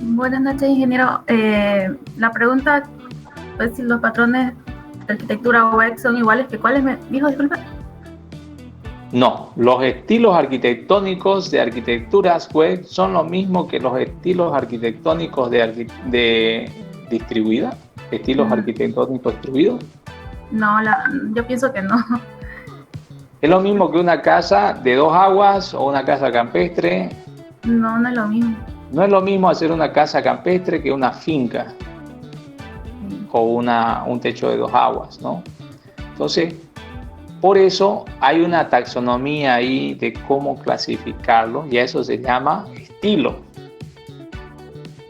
Buenas noches, ingeniero. La pregunta es si los patrones de arquitectura web son iguales que cuáles me dijo, disculpa. No, los estilos arquitectónicos de arquitecturas web son lo mismo que los estilos arquitectónicos de distribuida. ¿Estilos arquitectónicos distribuidos? No, yo pienso que no. ¿Es lo mismo que una casa de 2 aguas o una casa campestre? No, no es lo mismo. No es lo mismo hacer una casa campestre que una finca o un techo de 2 aguas, ¿no? Entonces, por eso hay una taxonomía ahí de cómo clasificarlo y a eso se llama estilo.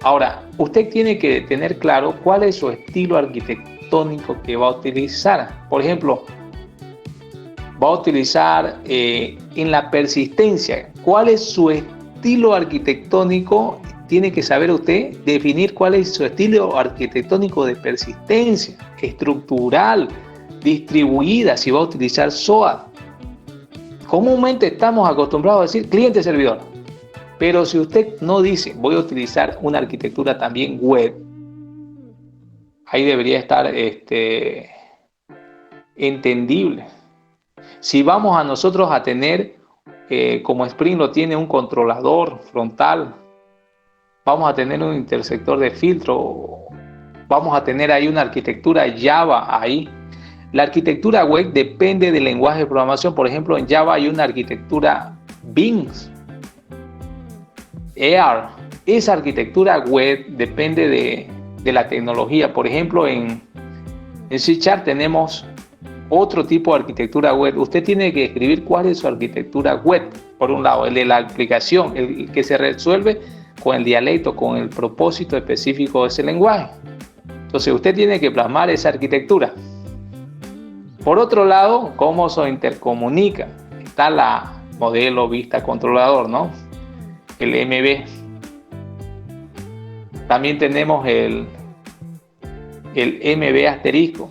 Ahora, usted tiene que tener claro cuál es su estilo arquitectónico que va a utilizar. Por ejemplo, va a utilizar en la persistencia. ¿Cuál es su estilo arquitectónico? Tiene que saber usted definir cuál es su estilo arquitectónico de persistencia, estructural, distribuida, si va a utilizar SOA. Comúnmente estamos acostumbrados a decir cliente-servidor, pero si usted no dice voy a utilizar una arquitectura también web, ahí debería estar entendible. Si vamos a nosotros a tener, como Spring lo tiene, un controlador frontal, vamos a tener un intersector de filtro, vamos a tener ahí una arquitectura Java ahí. La arquitectura web depende del lenguaje de programación. Por ejemplo, en Java hay una arquitectura Beans, EAR. Esa arquitectura web depende de la tecnología. Por ejemplo, en C# tenemos otro tipo de arquitectura web. Usted tiene que escribir cuál es su arquitectura web. Por un lado, el de la aplicación, el que se resuelve con el dialecto, con el propósito específico de ese lenguaje. Entonces, usted tiene que plasmar esa arquitectura. Por otro lado, cómo se intercomunica. Está la modelo vista controlador, ¿no? El MB. También tenemos el MB asterisco.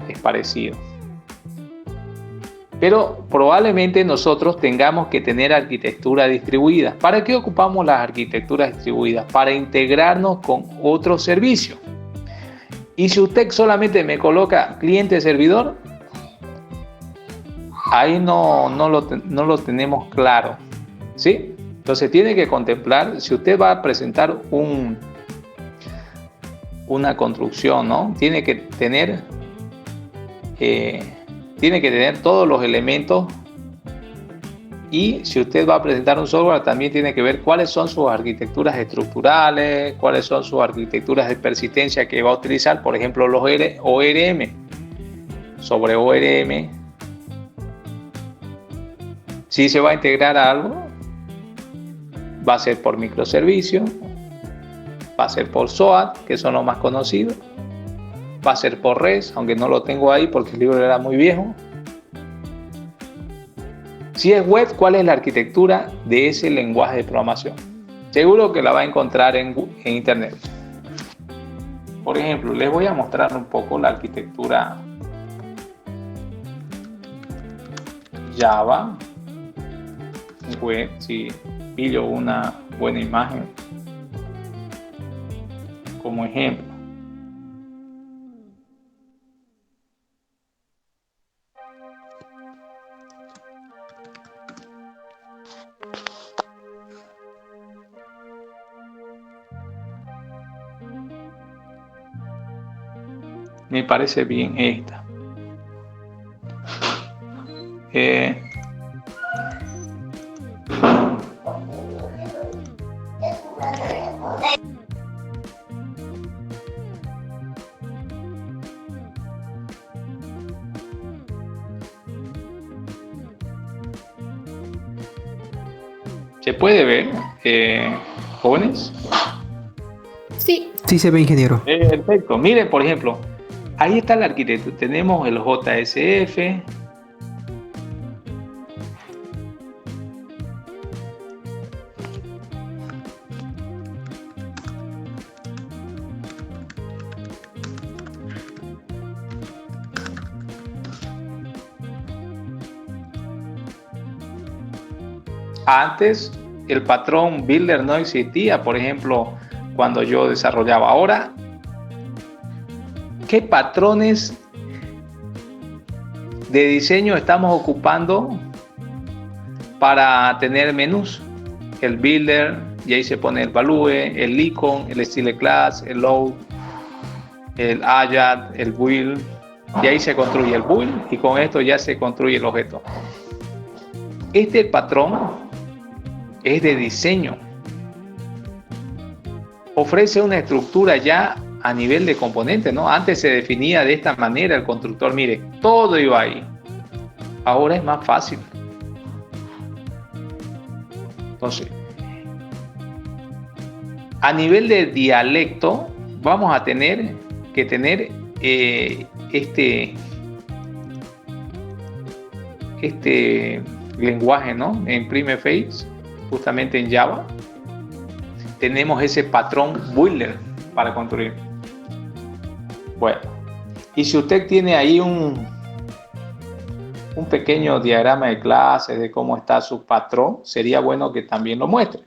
Es parecido. Pero probablemente nosotros tengamos que tener arquitectura distribuida. ¿Para qué ocupamos las arquitecturas distribuidas? Para integrarnos con otros servicios. Y si usted solamente me coloca cliente-servidor, ahí no lo tenemos claro, ¿sí? Entonces tiene que contemplar, si usted va a presentar una construcción, ¿no? Tiene que tener todos los elementos, y si usted va a presentar un software también tiene que ver cuáles son sus arquitecturas estructurales, cuáles son sus arquitecturas de persistencia que va a utilizar. Por ejemplo, los ORM. Sobre ORM, si se va a integrar a algo, va a ser por microservicio, va a ser por SOAT, que son los más conocidos, va a ser por REST, aunque no lo tengo ahí porque el libro era muy viejo. Si es web, ¿cuál es la arquitectura de ese lenguaje de programación? Seguro que la va a encontrar en internet. Por ejemplo, les voy a mostrar un poco la arquitectura Java web, si pillo una buena imagen como ejemplo. Me parece bien esta. ¿Se puede ver, jóvenes? Sí. Sí se ve, ingeniero. Perfecto. Miren, por ejemplo, ahí está el arquitecto. Tenemos el JSF. Antes el patrón Builder no existía, por ejemplo, cuando yo desarrollaba. Ahora, ¿qué patrones de diseño estamos ocupando para tener menús? El Builder, y ahí se pone el Value, el Icon, el Style Class, el Load, el Add, el Build, y ahí se construye el Build, y con esto ya se construye el objeto. Este patrón es de diseño. Ofrece una estructura ya a nivel de componente, ¿no? Antes se definía de esta manera el constructor, mire, todo iba ahí. Ahora es más fácil. Entonces, a nivel de dialecto, vamos a tener que tener este lenguaje, ¿no? En Primeface, justamente en Java, tenemos ese patrón Builder para construir. Bueno, y si usted tiene ahí un pequeño diagrama de clases de cómo está su patrón, sería bueno que también lo muestre.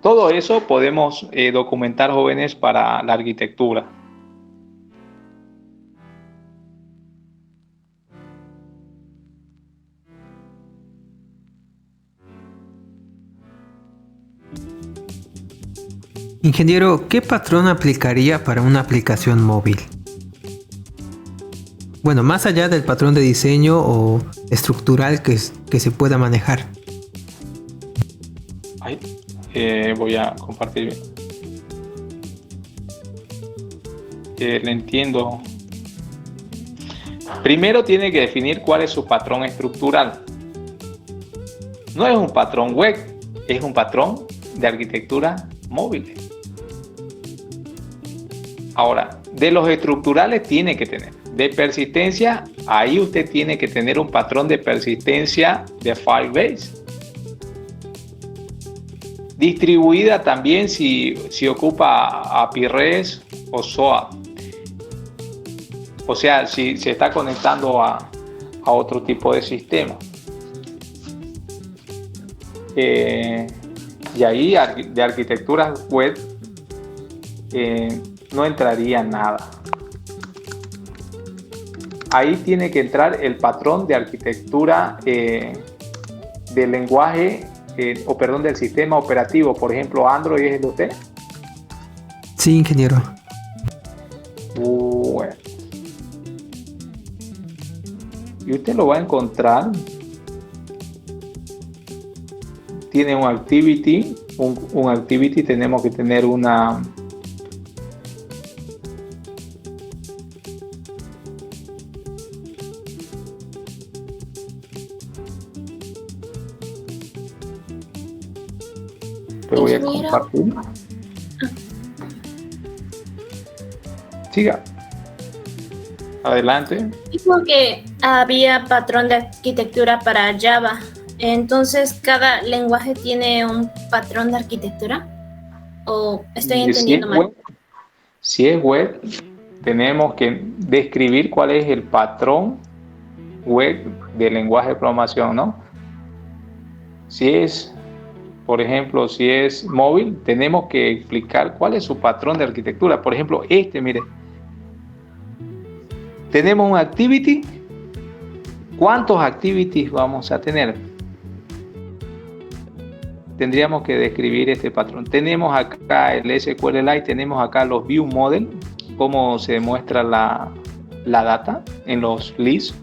Todo eso podemos documentar, jóvenes, para la arquitectura. Ingeniero, ¿qué patrón aplicaría para una aplicación móvil? Bueno, más allá del patrón de diseño o estructural que se pueda manejar. Ahí, voy a compartir bien. Le entiendo. Primero tiene que definir cuál es su patrón estructural. No es un patrón web, es un patrón de arquitectura móvil. Ahora, de los estructurales tiene que tener. De persistencia, ahí usted tiene que tener un patrón de persistencia de Firebase. Distribuida también si ocupa API-REST o SOAP. O sea, si se está conectando a otro tipo de sistema. Y ahí de arquitecturas web no entraría nada. Ahí tiene que entrar el patrón de arquitectura del lenguaje, del sistema operativo. Por ejemplo, Android es el de usted. Sí, ingeniero. Bueno. Y usted lo va a encontrar. Tiene un activity. Un activity, tenemos que tener una... Te voy a compartir. Siga. Adelante. Dijo que había patrón de arquitectura para Java. Entonces, ¿cada lenguaje tiene un patrón de arquitectura? ¿O estoy entendiendo mal? Si es web, tenemos que describir cuál es el patrón web del lenguaje de programación, ¿no? Si es, por ejemplo, si es móvil, tenemos que explicar cuál es su patrón de arquitectura. Por ejemplo, mire, tenemos un activity. ¿Cuántos activities vamos a tener? Tendríamos que describir este patrón. Tenemos acá el SQLite, tenemos acá los view model, cómo se muestra la data en los lists.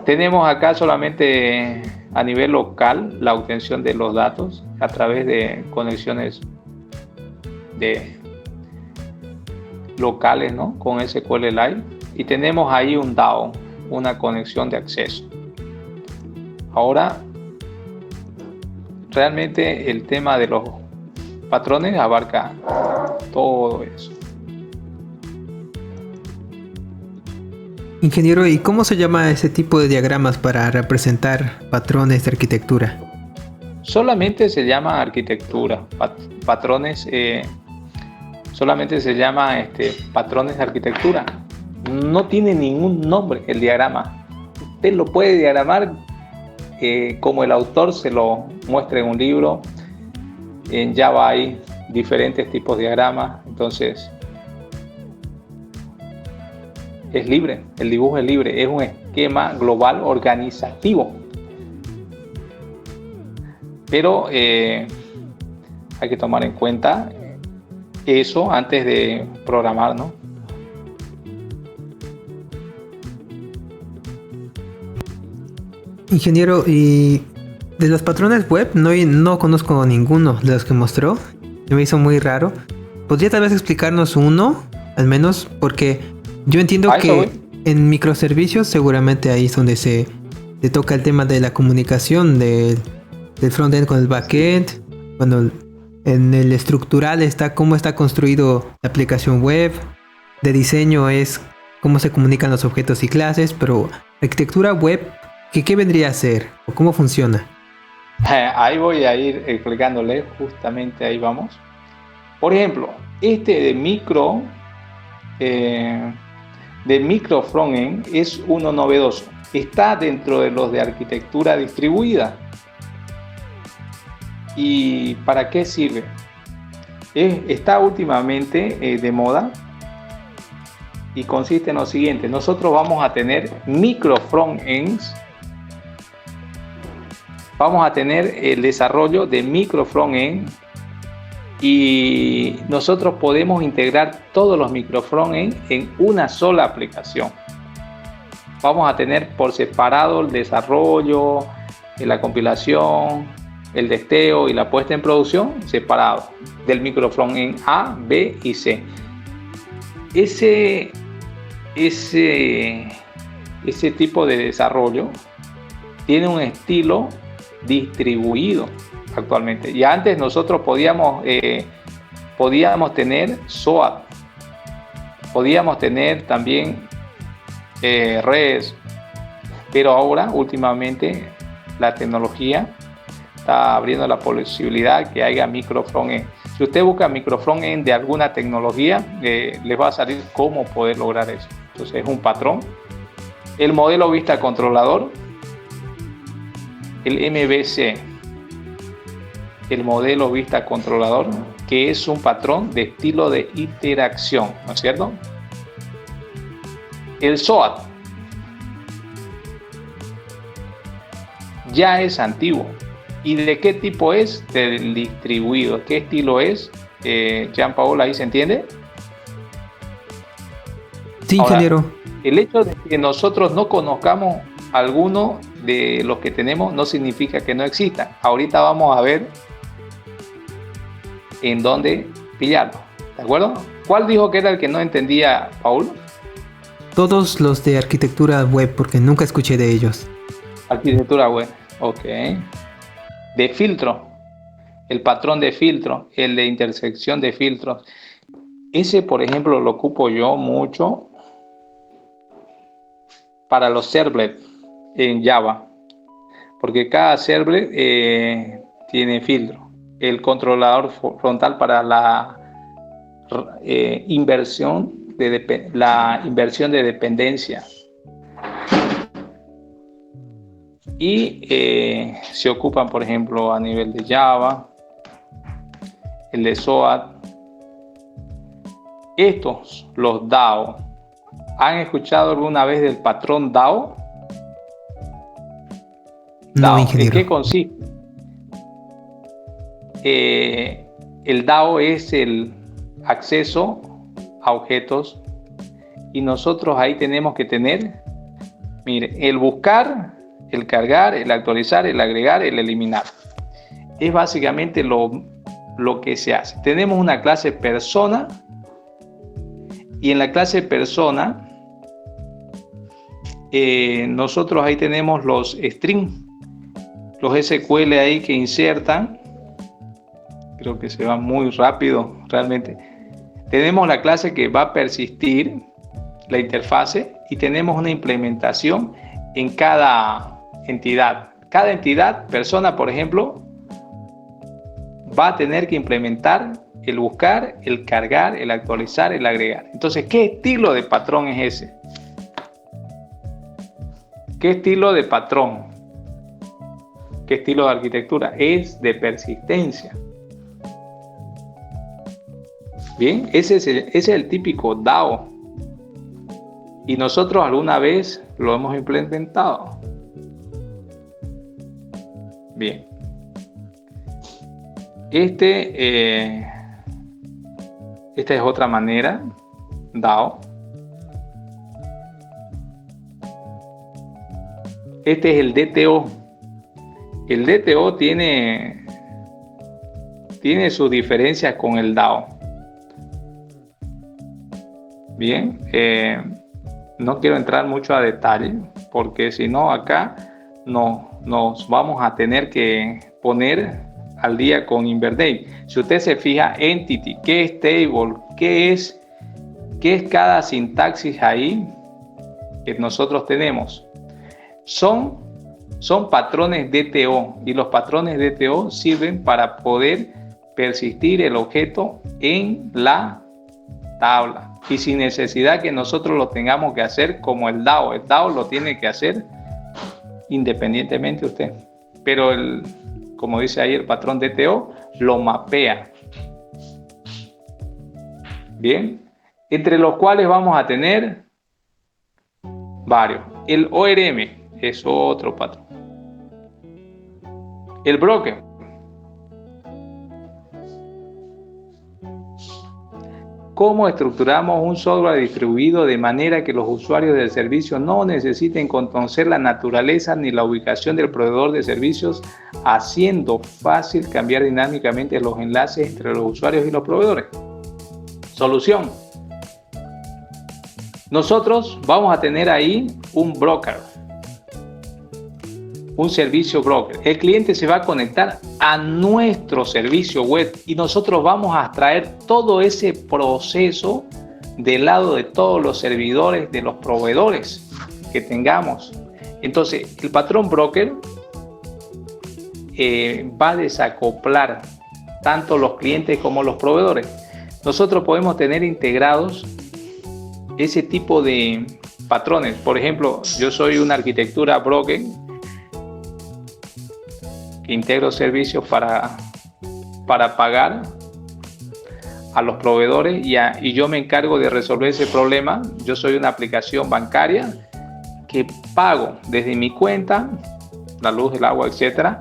Tenemos acá solamente a nivel local la obtención de los datos a través de conexiones locales, ¿no? Con SQLite. Y tenemos ahí un DAO, una conexión de acceso. Ahora, realmente el tema de los patrones abarca todo eso. Ingeniero, ¿y cómo se llama ese tipo de diagramas para representar patrones de arquitectura? Solamente se llama arquitectura, patrones, solamente se llama patrones de arquitectura. No tiene ningún nombre el diagrama. Usted lo puede diagramar como el autor se lo muestra en un libro. En Java hay diferentes tipos de diagramas, entonces es libre, el dibujo es libre, es un esquema global organizativo. Pero hay que tomar en cuenta eso antes de programar, ¿no? Ingeniero, y de los patrones web no conozco ninguno de los que mostró. Me hizo muy raro. ¿Podría tal vez explicarnos uno, al menos? Porque yo entiendo que en microservicios seguramente ahí es donde se toca el tema de la comunicación del frontend con el backend. Cuando en el estructural está cómo está construido la aplicación web. De diseño es cómo se comunican los objetos y clases. Pero arquitectura web, ¿qué vendría a ser? ¿O cómo funciona? Ahí voy a ir explicándole, justamente ahí vamos. Por ejemplo, de micro frontend es uno novedoso. Está dentro de los de arquitectura distribuida. ¿Y para qué sirve? Está últimamente de moda y consiste en lo siguiente. Nosotros vamos a tener micro frontends. Vamos a tener el desarrollo de micro frontend y nosotros podemos integrar todos los micro frontend en una sola aplicación. Vamos a tener por separado el desarrollo, la compilación, el testeo y la puesta en producción separado del micro frontend A, B y C. Ese tipo de desarrollo tiene un estilo distribuido actualmente. Y antes nosotros podíamos tener SOAP, podíamos tener también REST, pero ahora últimamente la tecnología está abriendo la posibilidad que haya micro frontend. Si usted busca micro frontend de alguna tecnología, les va a salir cómo poder lograr eso. Entonces es un patrón. El modelo vista controlador, el MVC, el modelo vista controlador, que es un patrón de estilo de interacción, ¿no es cierto? El SOAP ya es antiguo. ¿Y de qué tipo es? Del distribuido. ¿Qué estilo es? Jean Paul, ¿ahí se entiende? Sí, ingeniero. Ahora, el hecho de que nosotros no conozcamos alguno de los que tenemos no significa que no existan. Ahorita vamos a ver en dónde pillarlo. ¿De acuerdo? ¿Cuál dijo que era el que no entendía, Paul? Todos los de arquitectura web, porque nunca escuché de ellos. Arquitectura web, ok. De filtro, el patrón de filtro, el de intersección de filtros. Ese, por ejemplo, lo ocupo yo mucho para los servlets en Java, porque cada servlet tiene filtro. El controlador frontal para la inversión de dependencia. Y se ocupan, por ejemplo, a nivel de Java, el de SOAP. Estos, los DAO. ¿Han escuchado alguna vez del patrón DAO? No, DAO, ingeniero. ¿en qué consiste? El DAO es el acceso a objetos y nosotros ahí tenemos que tener, mire, el buscar, el cargar, el actualizar, el agregar, el eliminar. Es básicamente lo que se hace. Tenemos una clase persona y en la clase persona nosotros ahí tenemos los strings los SQL ahí que insertan. Creo que se va muy rápido realmente. Tenemos la clase que va a persistir, la interfase, y tenemos una implementación en cada entidad. Cada entidad, persona, por ejemplo, va a tener que implementar el buscar, el cargar, el actualizar, el agregar. Entonces, ¿qué estilo de patrón es ese? ¿Qué estilo de patrón? ¿Qué estilo de arquitectura? Es de persistencia. Bien, ese es el típico DAO. Y nosotros alguna vez lo hemos implementado. Bien. Esta es otra manera, DAO. Este es el DTO. El DTO tiene sus diferencias con el DAO. Bien, no quiero entrar mucho a detalle porque si no acá nos vamos a tener que poner al día con Inverdate. Si usted se fija, entity, ¿qué es table? ¿Qué es cada sintaxis ahí que nosotros tenemos? Son patrones DTO, y los patrones DTO sirven para poder persistir el objeto en la tabla y sin necesidad que nosotros lo tengamos que hacer como el DAO. El DAO lo tiene que hacer independientemente usted, pero como dice ahí, el patrón DTO lo mapea. Bien, entre los cuales vamos a tener varios. El ORM es otro patrón. El broker. ¿Cómo estructuramos un software distribuido de manera que los usuarios del servicio no necesiten conocer la naturaleza ni la ubicación del proveedor de servicios, haciendo fácil cambiar dinámicamente los enlaces entre los usuarios y los proveedores? Solución. Nosotros vamos a tener ahí un broker, un servicio broker. El cliente se va a conectar a nuestro servicio web y nosotros vamos a extraer todo ese proceso del lado de todos los servidores de los proveedores que tengamos. Entonces, el patrón broker va a desacoplar tanto los clientes como los proveedores. Nosotros podemos tener integrados ese tipo de patrones. Por ejemplo, yo soy una arquitectura broker que integro servicios para pagar a los proveedores y yo me encargo de resolver ese problema. Yo soy una aplicación bancaria que pago desde mi cuenta, la luz, el agua, etcétera,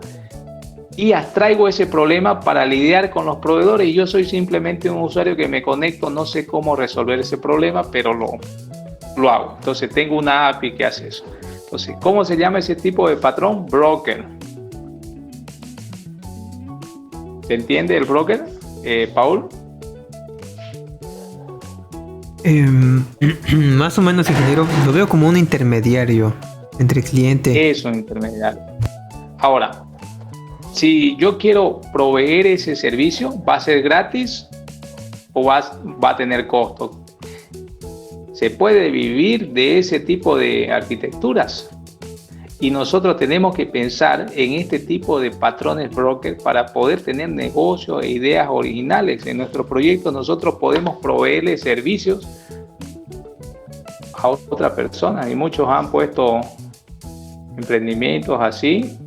y abstraigo ese problema para lidiar con los proveedores, y yo soy simplemente un usuario que me conecto, no sé cómo resolver ese problema, pero lo hago. Entonces tengo una API que hace eso. Entonces, ¿cómo se llama ese tipo de patrón? Broker. ¿Se entiende el broker, Paul? Más o menos, ingeniero, lo veo como un intermediario entre cliente. Es un intermediario. Ahora, si yo quiero proveer ese servicio, ¿va a ser gratis o va a tener costo? Se puede vivir de ese tipo de arquitecturas. Y nosotros tenemos que pensar en este tipo de patrones broker para poder tener negocios e ideas originales. En nuestro proyecto nosotros podemos proveerle servicios a otra persona, y muchos han puesto emprendimientos así,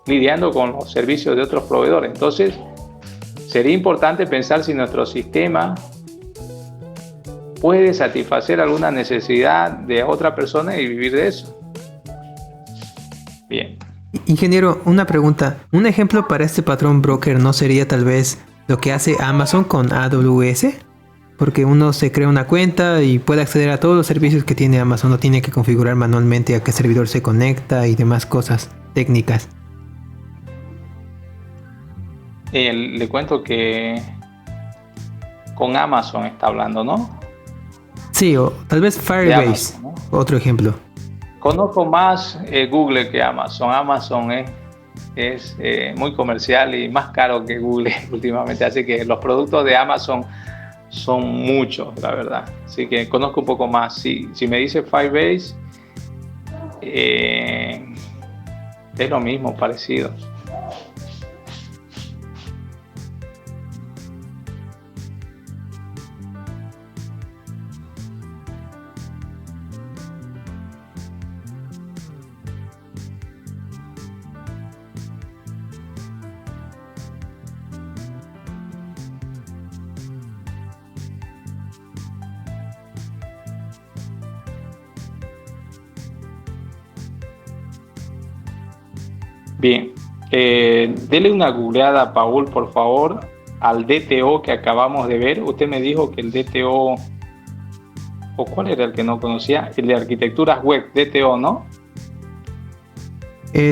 lidiando con los servicios de otros proveedores. Entonces, sería importante pensar si nuestro sistema puede satisfacer alguna necesidad de otra persona y vivir de eso. Bien. Ingeniero, una pregunta. Un ejemplo para este patrón broker no sería tal vez lo que hace Amazon con AWS, porque uno se crea una cuenta y puede acceder a todos los servicios que tiene Amazon, no tiene que configurar manualmente a qué servidor se conecta y demás cosas técnicas. Le cuento que con Amazon está hablando, ¿no? Sí, o tal vez Firebase, Amazon, ¿no? Otro ejemplo. Conozco más Google que Amazon. Amazon es es muy comercial y más caro que Google últimamente, así que los productos de Amazon son muchos, la verdad. Así que conozco un poco más. Si me dice Firebase, es lo mismo, parecido. Bien, dele una googleada a Paul, por favor, al DTO que acabamos de ver. Usted me dijo que el DTO, ¿o cuál era el que no conocía? El de arquitecturas web, DTO, ¿no?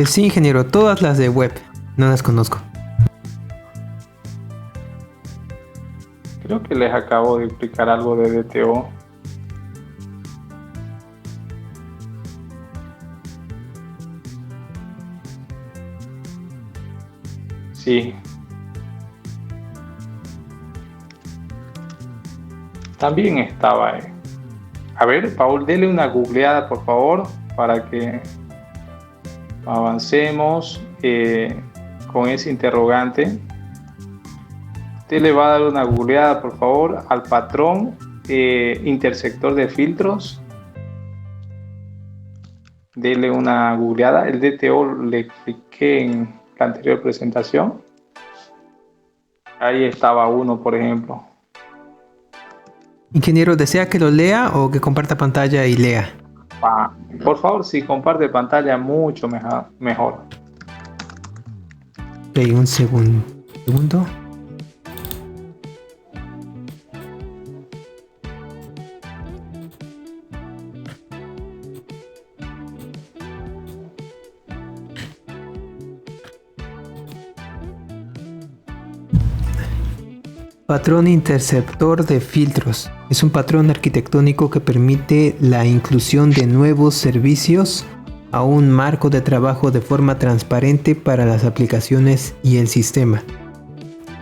Sí, ingeniero, todas las de web, no las conozco. Creo que les acabo de explicar algo de DTO. Sí. También estaba ahí. A ver, Paul, dele una googleada, por favor, para que avancemos con ese interrogante. Usted le va a dar una googleada, por favor, al patrón intersector de filtros. Dele una googleada. El DTO le expliqué en la anterior presentación. Ahí estaba uno, por ejemplo. Ingeniero, ¿desea que lo lea o que comparta pantalla y lea? Por favor, si comparte pantalla, mucho mejor. Ok, un segundo. Patrón interceptor de filtros. Es un patrón arquitectónico que permite la inclusión de nuevos servicios a un marco de trabajo de forma transparente para las aplicaciones y el sistema.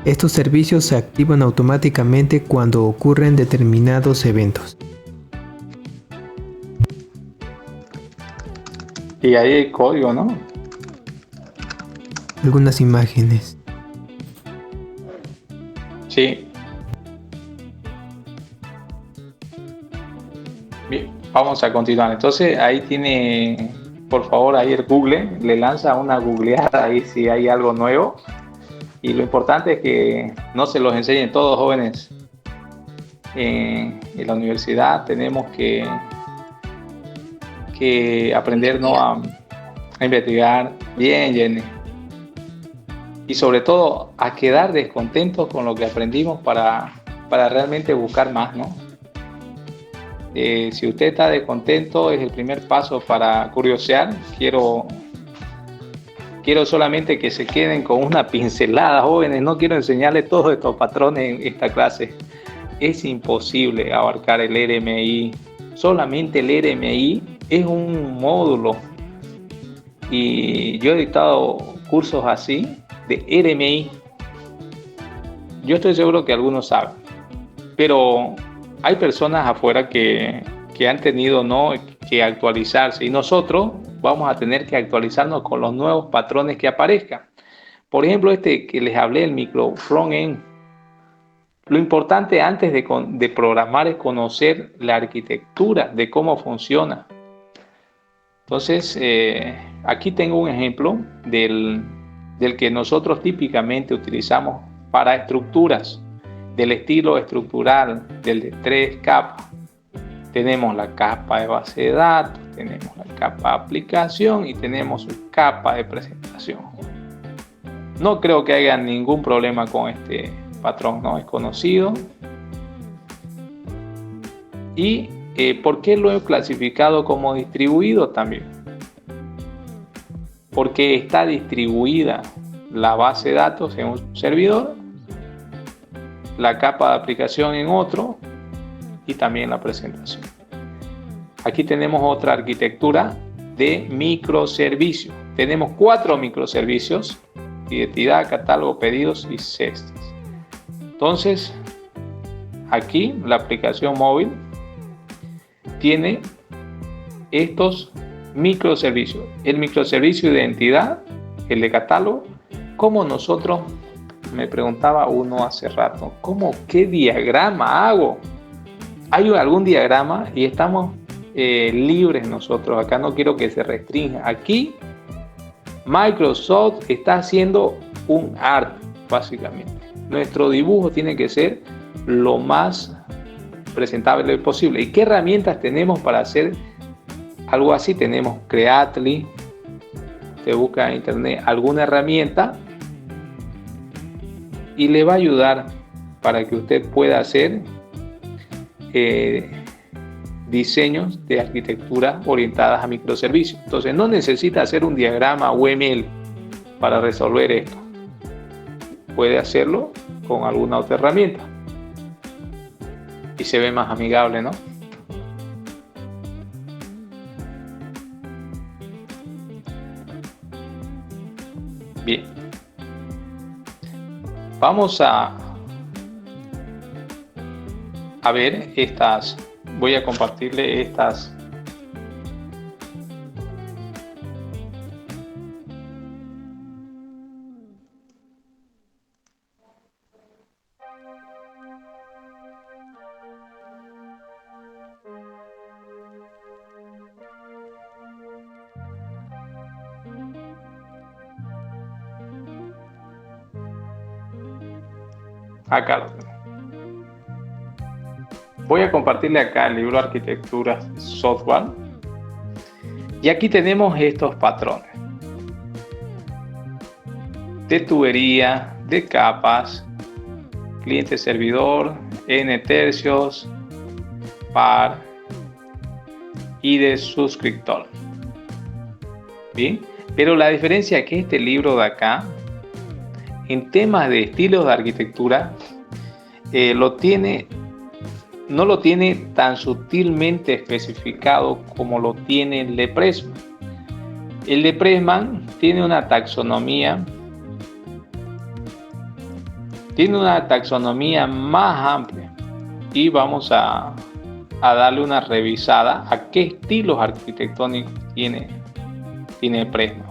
Estos servicios se activan automáticamente cuando ocurren determinados eventos. Y ahí hay código, ¿no? Algunas imágenes. Sí. Bien, vamos a continuar. Entonces ahí tiene, por favor, ahí el Google, le lanza una googleada ahí si hay algo nuevo. Y lo importante es que no se los enseñen todos, jóvenes. En la universidad tenemos que aprender, ¿no?, a investigar. Bien, Jenny. Y sobre todo a quedar descontentos con lo que aprendimos para realmente buscar más, ¿no? Si usted está descontento, es el primer paso para curiosear. Quiero solamente que se queden con una pincelada, jóvenes. No quiero enseñarles todos estos patrones en esta clase. Es imposible abarcar el RMI. Solamente el RMI es un módulo. Y yo he dictado cursos así, de RMI. Yo estoy seguro que algunos saben, pero hay personas afuera que han tenido, ¿no?, que actualizarse, y nosotros vamos a tener que actualizarnos con los nuevos patrones que aparezcan. Por ejemplo, este que les hablé, el micro front-end. Lo importante antes de programar es conocer la arquitectura de cómo funciona. Entonces, aquí tengo un ejemplo del que nosotros típicamente utilizamos para estructuras, del estilo estructural, del de 3 capas. Tenemos la capa de base de datos, tenemos la capa de aplicación y tenemos una capa de presentación. No creo que haya ningún problema con este patrón, ¿no? Es conocido. Y ¿por qué lo he clasificado como distribuido también? Porque está distribuida la base de datos en un servidor, la capa de aplicación en otro y también la presentación. Aquí tenemos otra arquitectura de microservicios. tenemos 4 microservicios: identidad, catálogo, pedidos y cestas. Entonces, aquí la aplicación móvil tiene estos microservicios: el microservicio de identidad, el de catálogo. Como nosotros, me preguntaba uno hace rato, ¿qué diagrama hago? ¿Hay algún diagrama? Y estamos libres nosotros. Acá no quiero que se restrinja. Aquí Microsoft está haciendo un arte, básicamente. Nuestro dibujo tiene que ser lo más presentable posible. ¿Y qué herramientas tenemos para hacer algo así? Tenemos Creatly. Te busca en internet alguna herramienta y le va a ayudar para que usted pueda hacer diseños de arquitectura orientadas a microservicios. Entonces no necesita hacer un diagrama UML para resolver esto. Puede hacerlo con alguna otra herramienta y se ve más amigable, ¿no? Bien, vamos a ver estas. Voy a compartirle estas. Acá lo tengo. Voy a compartirle acá el libro Arquitectura Software. Y aquí tenemos estos patrones de tubería, de capas, cliente-servidor, N tercios, par y de suscriptor. Bien, pero la diferencia es que este libro de acá, en temas de estilos de arquitectura, no lo tiene tan sutilmente especificado como lo tiene el de Pressman. El de Pressman tiene una taxonomía más amplia y vamos a darle una revisada a qué estilos arquitectónicos tiene Pressman.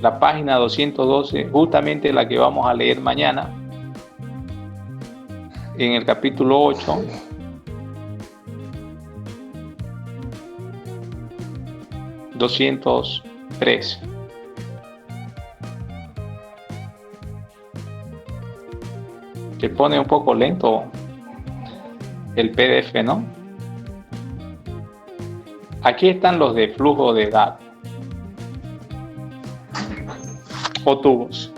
La página 212, justamente la que vamos a leer mañana, en el capítulo 8, ...203... que pone un poco lento el PDF, ¿no? Aquí están los de flujo de datos o tubos.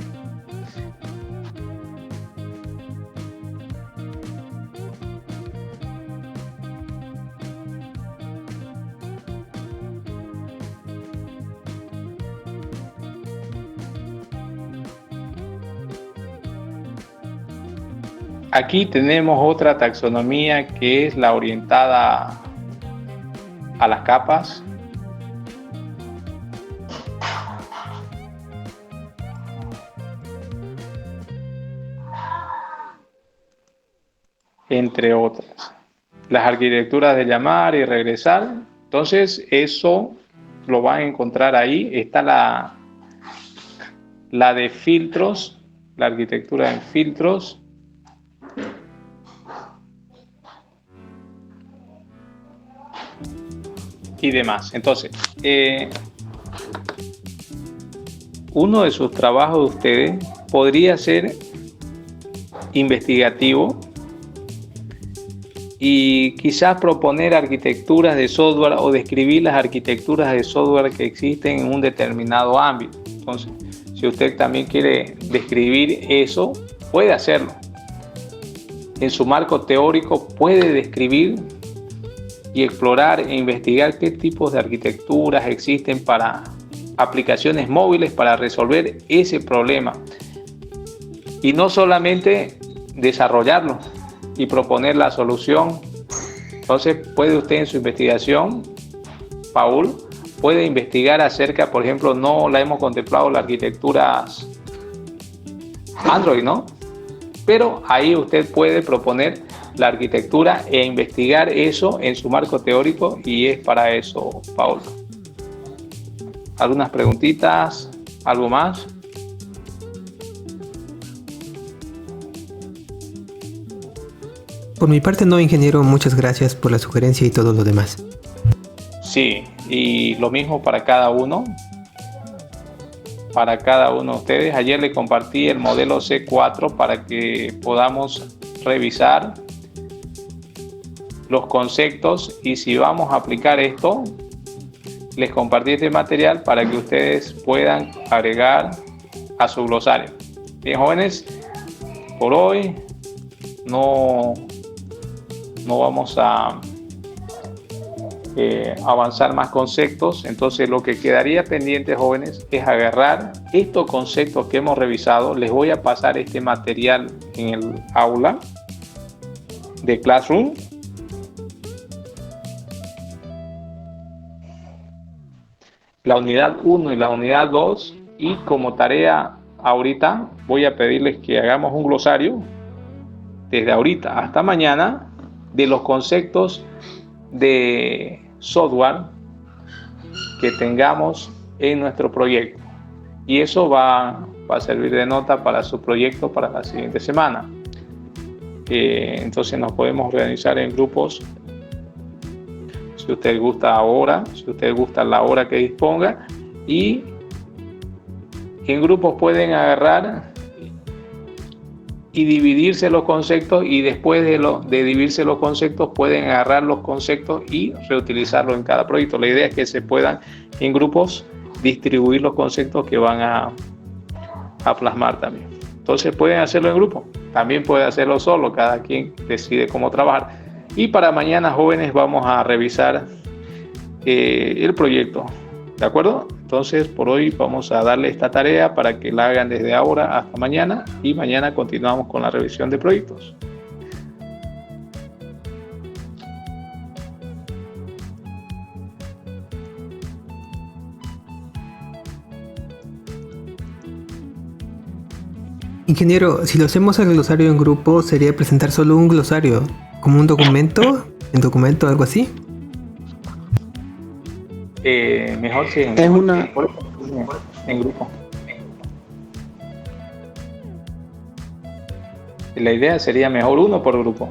Aquí tenemos otra taxonomía que es la orientada a las capas. Entre otras. Las arquitecturas de llamar y regresar. Entonces eso lo van a encontrar ahí. Está la de filtros, la arquitectura en filtros. Y demás. Entonces, uno de sus trabajos de ustedes podría ser investigativo y quizás proponer arquitecturas de software o describir las arquitecturas de software que existen en un determinado ámbito. Entonces, si usted también quiere describir eso, puede hacerlo. En su marco teórico puede describir y explorar e investigar qué tipos de arquitecturas existen para aplicaciones móviles para resolver ese problema. Y no solamente desarrollarlo y proponer la solución. Entonces puede usted en su investigación Paul, puede investigar acerca, por ejemplo, no la hemos contemplado la arquitectura Android, ¿no? Pero ahí usted puede proponer la arquitectura e investigar eso en su marco teórico, y es para eso, Paul. ¿Algunas preguntitas? ¿Algo más? Por mi parte no, ingeniero, muchas gracias por la sugerencia y todo lo demás. Sí, y lo mismo para cada uno. Para cada uno de ustedes. Ayer le compartí el modelo C4 para que podamos revisar los conceptos, y si vamos a aplicar esto, les compartí este material para que ustedes puedan agregar a su glosario. Bien, jóvenes, por hoy no vamos a avanzar más conceptos. Entonces lo que quedaría pendiente, jóvenes, es agarrar estos conceptos que hemos revisado. Les voy a pasar este material en el aula de Classroom. La unidad 1 y la unidad 2, y como tarea ahorita voy a pedirles que hagamos un glosario desde ahorita hasta mañana de los conceptos de software que tengamos en nuestro proyecto, y eso va a servir de nota para su proyecto para la siguiente semana. Entonces nos podemos organizar en grupos, si usted gusta ahora, si usted gusta la hora que disponga, y en grupos pueden agarrar y dividirse los conceptos, y después de dividirse los conceptos pueden agarrar los conceptos y reutilizarlos en cada proyecto. La idea es que se puedan en grupos distribuir los conceptos que van a plasmar también. Entonces pueden hacerlo en grupo, también pueden hacerlo solo, cada quien decide cómo trabajar. Y para mañana, jóvenes, vamos a revisar el proyecto, ¿de acuerdo? Entonces por hoy vamos a darle esta tarea para que la hagan desde ahora hasta mañana, y mañana continuamos con la revisión de proyectos. Ingeniero, si lo hacemos el glosario en grupo, ¿sería presentar solo un glosario? ¿Como un documento? ¿En documento, algo así? Mejor si es una... en grupo. La idea sería mejor uno por grupo.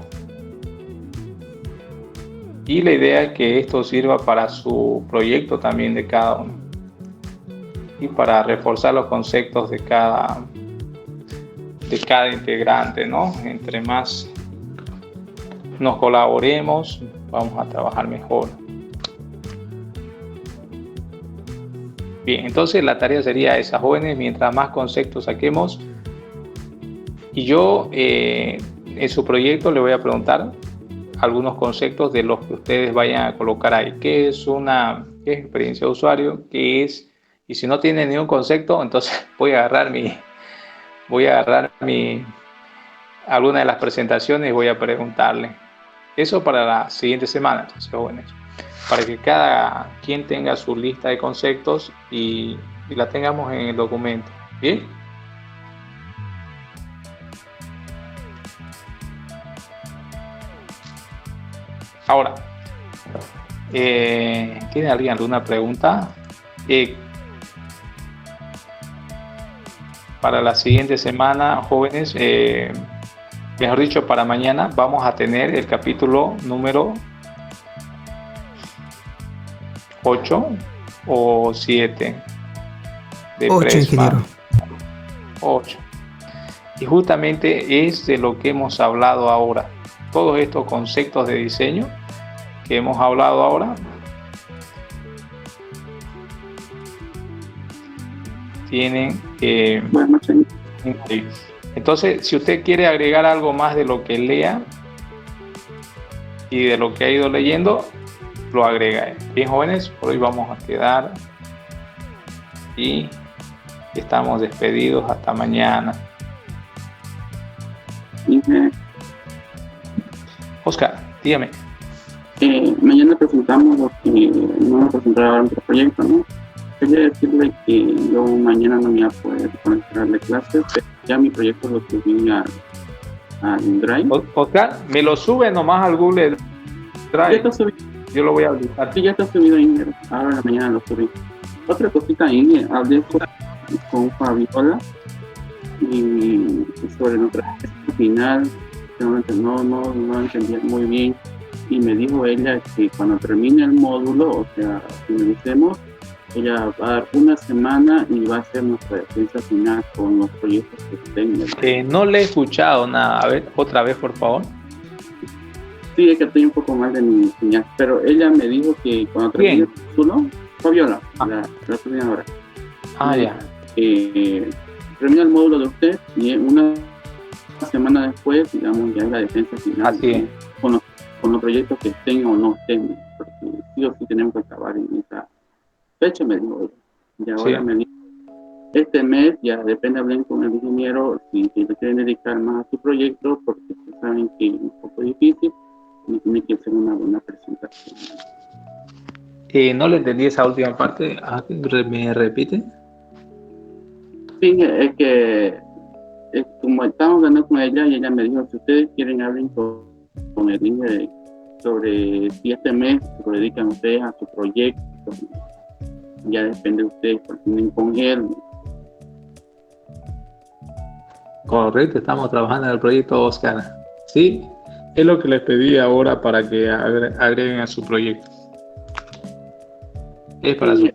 Y la idea es que esto sirva para su proyecto también de cada uno. Y para reforzar los conceptos de cada integrante, ¿no? Entre más nos colaboremos, vamos a trabajar mejor. Bien, entonces la tarea sería esa, jóvenes, mientras más conceptos saquemos. Y yo en su proyecto le voy a preguntar algunos conceptos de los que ustedes vayan a colocar ahí. ¿Qué es experiencia de usuario? ¿Qué es? Y si no tienen ningún concepto, entonces voy a agarrar alguna de las presentaciones y voy a preguntarle. Eso para la siguiente semana, entonces, jóvenes, para que cada quien tenga su lista de conceptos y la tengamos en el documento. ¿Bien? Ahora, ¿tiene alguien alguna pregunta? Para la siguiente semana, jóvenes, mejor dicho, para mañana vamos a tener el capítulo número 8 o 7 de 8, ingeniero. 8. Y justamente es de lo que hemos hablado ahora. Todos estos conceptos de diseño que hemos hablado ahora tienen entonces, si usted quiere agregar algo más de lo que lea y de lo que ha ido leyendo, lo agrega. Bien, jóvenes, por hoy vamos a quedar y estamos despedidos hasta mañana. Oscar, dígame. Mañana presentamos lo que vamos a presentar ahora en otro proyecto, ¿no? Quería decirle que yo mañana no me voy a poder conectar de clases, pero ya mi proyecto lo subí al Drive. Oscar, me lo sube nomás al Google Drive. Ya está subido. Yo lo voy a habilitar. Sí, ya está subido Inger. Ahora en la mañana lo subí. Otra cosita, Inger, hablé con Fabiola y sobre nuestra final, no entendía muy bien, y me dijo ella que cuando termine el módulo, o sea, finalicemos, ella va a dar una semana y va a hacer nuestra defensa final con los proyectos que tenga. No le he escuchado nada. A ver, otra vez, por favor. Sí, es que estoy un poco mal de mi señal, pero ella me dijo que cuando termine el módulo, Fabiola, la coordinadora. Ya. Termina el módulo de usted y una semana después, digamos, ya es la defensa final. Así es. Con los proyectos que estén o no estén, porque sí o sí tenemos que acabar en esa fecha, me dijo ella. Y ahora me dijo, este mes ya depende, hablen con el ingeniero si le quieren dedicar más a su proyecto, porque saben que es un poco difícil y tiene que hacer una buena presentación. No le entendí esa última parte. ¿Me repite? Sí, es que como estábamos hablando con ella y ella me dijo, si ustedes quieren hablen con el ingeniero sobre si este mes se dedican ustedes a su proyecto, ya depende de ustedes, porque tienen con él. Correcto, estamos trabajando en el proyecto Oscar. Sí, es lo que les pedí ahora para que agreguen a su proyecto. Es para sí,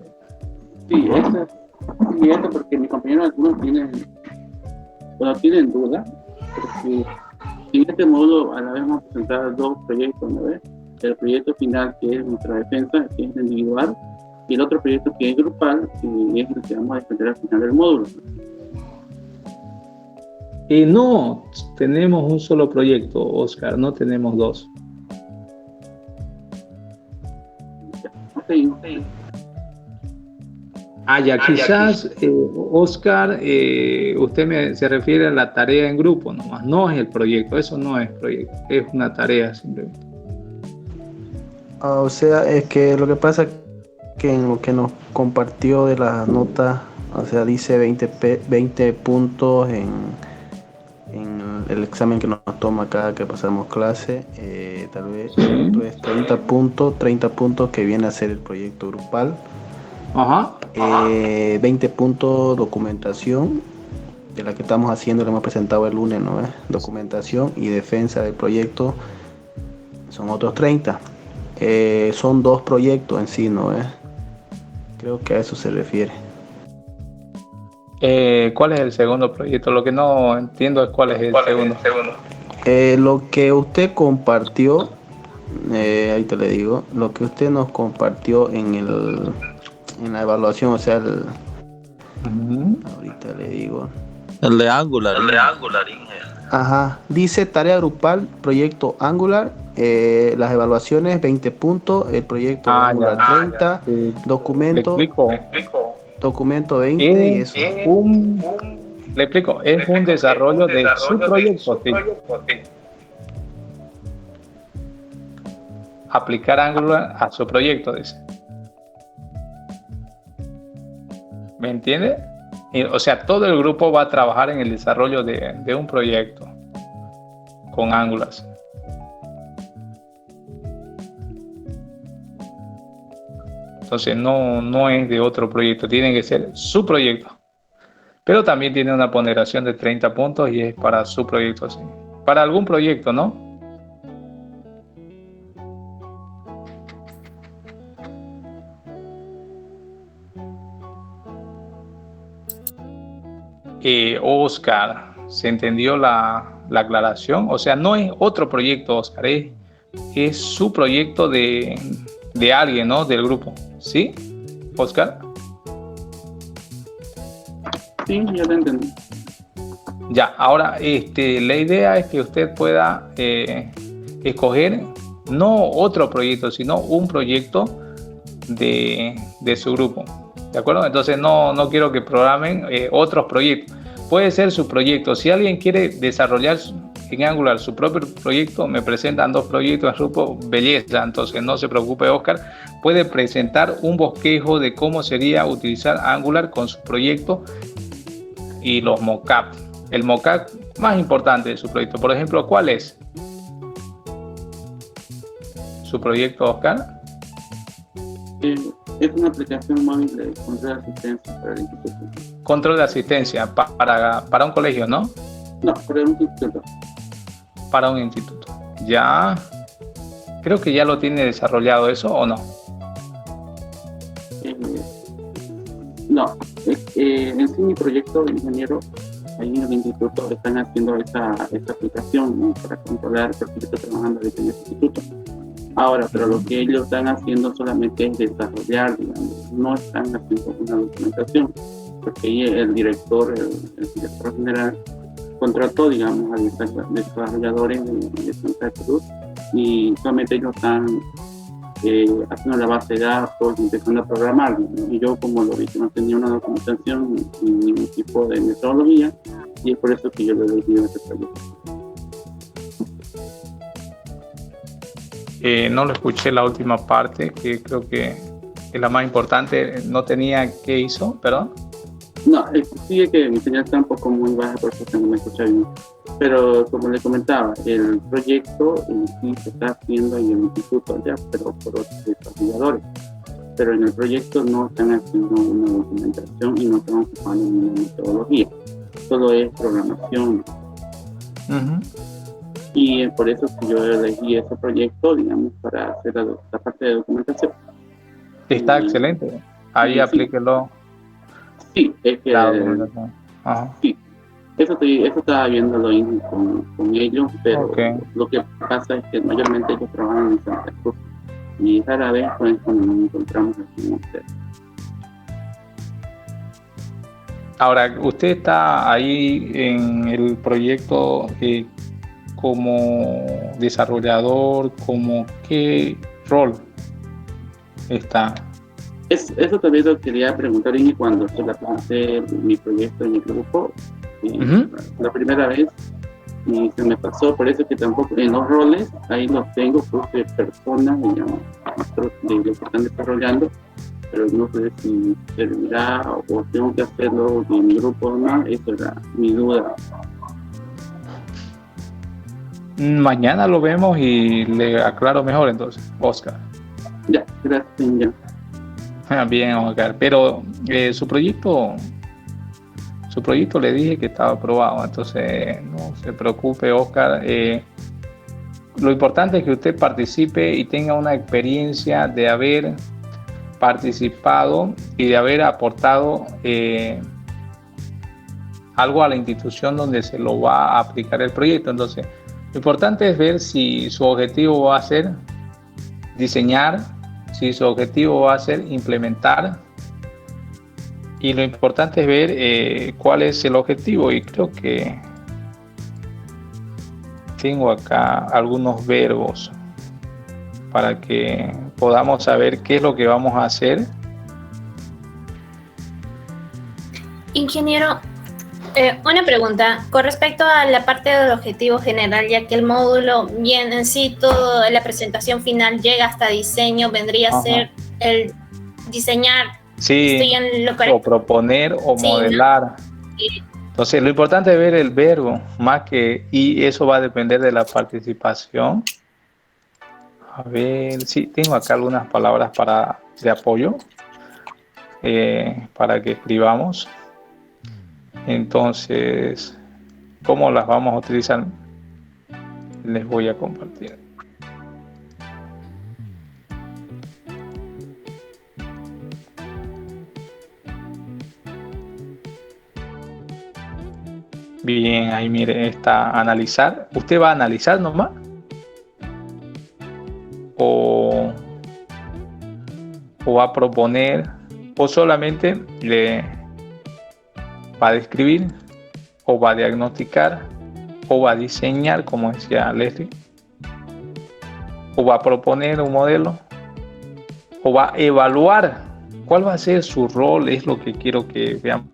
eso porque mis compañeros algunos tienen dudas, porque en este módulo a la vez vamos a presentar dos proyectos, ¿no ves? El proyecto final, que es nuestra defensa, que es individual, y el otro proyecto que es grupal, que es el que vamos a defender al final del módulo. No, tenemos un solo proyecto, Oscar, no tenemos dos. Ok. Quizás, Oscar, usted se refiere a la tarea en grupo nomás, no es el proyecto, eso no es proyecto, es una tarea simplemente. O sea, es que lo que pasa que en lo que nos compartió de la nota, o sea, dice 20 puntos en el examen que nos toma cada que pasamos clase, tal vez otro es 30 puntos que viene a ser el proyecto grupal. 20 puntos documentación de la que estamos haciendo, lo hemos presentado el lunes, ¿no? Documentación y defensa del proyecto son otros 30. Son dos proyectos en sí, ¿no? Creo que a eso se refiere. ¿Cuál es el segundo proyecto? Lo que no entiendo es cuál es el segundo. Lo que usted compartió, ahí te le digo, lo que usted nos compartió en la evaluación, o sea, ahorita le digo. El de Angular. Ajá, dice tarea grupal, proyecto Angular, las evaluaciones 20 puntos, el proyecto Angular 30, documento. Le explico. Documento 20 y eso. Le explico, es un desarrollo de su proyecto. Sí. Aplicar Angular a su proyecto, dice. ¿Me entiende? O sea, todo el grupo va a trabajar en el desarrollo de un proyecto con Angular. Entonces no es de otro proyecto, tiene que ser su proyecto. Pero también tiene una ponderación de 30 puntos y es para su proyecto, sí. Para algún proyecto, ¿no? Oscar, ¿se entendió la aclaración? O sea, no es otro proyecto, Oscar, es su proyecto de alguien, ¿no? Del grupo, ¿sí? Oscar. Sí, ya lo entendí. Ya, ahora la idea es que usted pueda escoger no otro proyecto, sino un proyecto de su grupo. ¿De acuerdo? Entonces no quiero que programen otros proyectos. Puede ser su proyecto. Si alguien quiere desarrollar en Angular su propio proyecto, me presentan 2 proyectos en grupo, belleza. Entonces no se preocupe, Oscar, puede presentar un bosquejo de cómo sería utilizar Angular con su proyecto y los mockups. El mockup más importante de su proyecto, por ejemplo, ¿cuál es su proyecto, Oscar? Es una aplicación móvil de control de asistencia para el instituto. Control de asistencia para un colegio, ¿no? No, para un instituto. Para un instituto. Ya. Creo que ya lo tiene desarrollado eso, ¿o no? No. En sí, mi proyecto de ingeniero, ahí en el instituto están haciendo esta aplicación, ¿no? Para controlar, porque yo estoy trabajando en el instituto. Ahora, pero lo que ellos están haciendo solamente es desarrollar, digamos, no están haciendo una documentación, porque ahí el director general contrató, digamos, a desarrolladores de Santa Cruz y solamente ellos están haciendo la base de datos, empezando a programar, ¿no? Y yo, como lo vi, que no tenía una documentación ni ningún tipo de metodología, y es por eso que yo le doy a este proyecto. No lo escuché la última parte, que creo que es la más importante. No tenía qué hizo, perdón. No, sí, es que mi señal está un poco muy baja, por eso no me escucha bien. Pero como le comentaba, el proyecto en sí se está haciendo en el instituto ya, pero por otros desarrolladores. Pero en el proyecto no están haciendo una documentación y no están ocupando ninguna metodología. Solo es programación. Y por eso que yo elegí ese proyecto, digamos, para hacer la parte de documentación. Está excelente. Ahí sí, aplíquelo. Sí, es que sí, eso estaba viéndolo con ellos, pero lo que pasa es que mayormente ellos trabajan en Santa Cruz y rara vez pues cuando nos encontramos aquí en ustedes. Ahora, usted está ahí en el proyecto como desarrollador, ¿como qué rol está? Eso también lo quería preguntar y cuando se la presenté mi proyecto en el grupo, la primera vez, y se me pasó, por eso que tampoco en los roles, ahí los tengo, porque personas, digamos, de lo que están desarrollando, pero no sé si servirá o tengo que hacerlo en mi grupo o no, eso era mi duda. Mañana lo vemos y le aclaro mejor entonces, Oscar. Ya, gracias, ya. Bien, Oscar, pero su proyecto le dije que estaba aprobado, entonces no se preocupe, Oscar. Lo importante es que usted participe y tenga una experiencia de haber participado y de haber aportado algo a la institución donde se lo va a aplicar el proyecto. Entonces, lo importante es ver si su objetivo va a ser diseñar, si su objetivo va a ser implementar, y lo importante es ver cuál es el objetivo. Y creo que tengo acá algunos verbos para que podamos saber qué es lo que vamos a hacer. Ingeniero, una pregunta con respecto a la parte del objetivo general, ya que el módulo bien en sí, toda la presentación final llega hasta diseño, vendría a ser el diseñar. Sí, estoy en lo correcto. O proponer o sí, modelar. ¿No? Sí. Entonces lo importante es ver el verbo más que, y eso va a depender de la participación. A ver, sí, tengo acá algunas palabras de apoyo para que escribamos. Entonces, ¿cómo las vamos a utilizar? Les voy a compartir. Bien, ahí mire, está analizar. ¿Usted va a analizar nomás? ¿O va a proponer? ¿O solamente le va a describir? ¿O va a diagnosticar? ¿O va a diseñar, como decía Leslie? ¿O va a proponer un modelo? ¿O va a evaluar? ¿Cuál va a ser su rol? Es lo que quiero que veamos.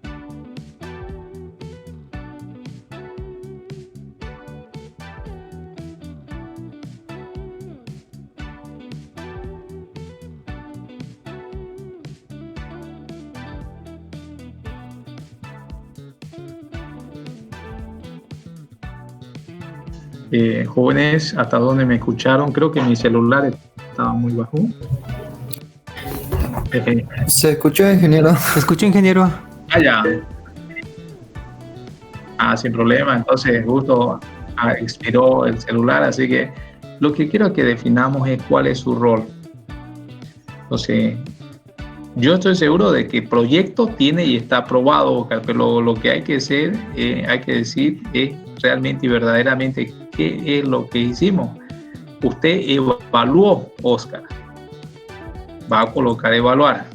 Jóvenes, ¿hasta dónde me escucharon? Creo que mi celular estaba muy bajo. ¿Se escuchó, ingeniero? ¿Se escuchó, ingeniero? Ya. Sin problema. Entonces, justo expiró el celular, así que lo que quiero que definamos es cuál es su rol. Entonces, yo estoy seguro de que proyecto tiene y está aprobado, Oscar, pero lo que hay que hacer, hay que decir es realmente y verdaderamente qué es lo que hicimos. Usted evaluó, Oscar. Va a colocar evaluar.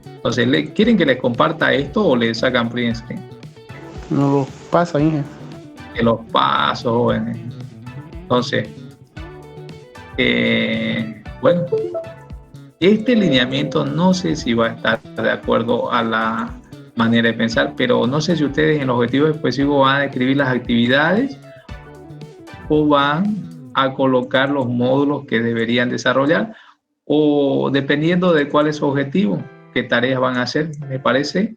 Entonces, ¿quieren que les comparta esto o le sacan print screen? No lo pasa, Inge. Que los pasos, jóvenes. Entonces, bueno, este lineamiento no sé si va a estar de acuerdo a la manera de pensar, pero no sé si ustedes en los objetivos específicos van a describir las actividades o van a colocar los módulos que deberían desarrollar, o dependiendo de cuál es su objetivo, qué tareas van a hacer. Me parece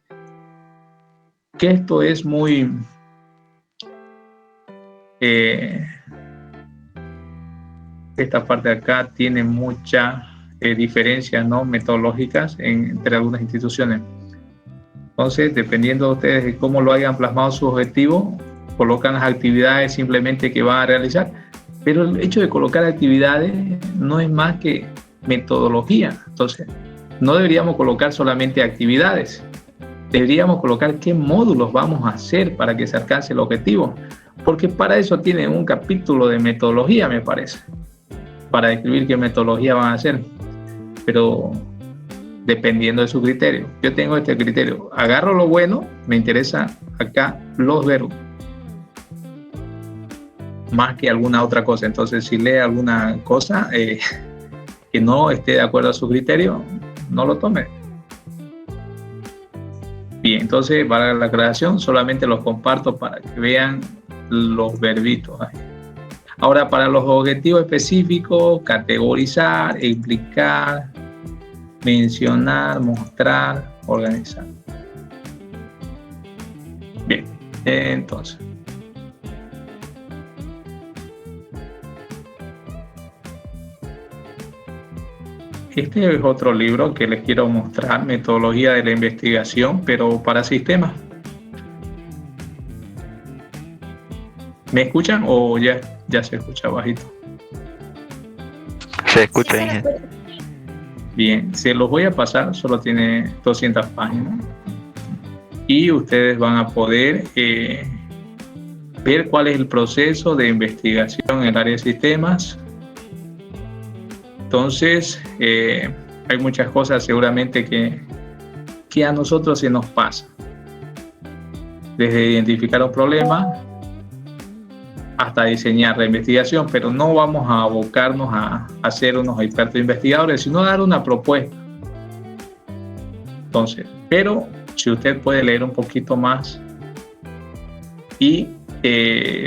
que esto es muy esta parte de acá tiene muchas diferencias, ¿no?, metodológicas entre algunas instituciones. Entonces, dependiendo de ustedes de cómo lo hayan plasmado su objetivo, colocan las actividades simplemente que van a realizar, pero el hecho de colocar actividades no es más que metodología. Entonces, no deberíamos colocar solamente actividades, deberíamos colocar qué módulos vamos a hacer para que se alcance el objetivo, porque para eso tienen un capítulo de metodología, me parece, para describir qué metodología van a hacer, pero dependiendo de su criterio. Yo tengo este criterio, agarro lo bueno, me interesa acá los verbos, más que alguna otra cosa. Entonces, si lee alguna cosa que no esté de acuerdo a su criterio, no lo tome. Bien, entonces, para la aclaración, solamente los comparto para que vean los verbitos ahí. Ahora, para los objetivos específicos, categorizar, explicar, mencionar, mostrar, organizar. Bien, entonces. Este es otro libro que les quiero mostrar, Metodología de la Investigación, pero para sistemas. ¿Me escuchan o ya se escucha bajito? Se escucha, Inge. Bien, se los voy a pasar, solo tiene 200 páginas. Y ustedes van a poder ver cuál es el proceso de investigación en el área de sistemas. Entonces, hay muchas cosas seguramente que a nosotros se nos pasa. Desde identificar un problema hasta diseñar la investigación, pero no vamos a abocarnos a ser unos expertos investigadores, sino a dar una propuesta. Entonces, pero si usted puede leer un poquito más y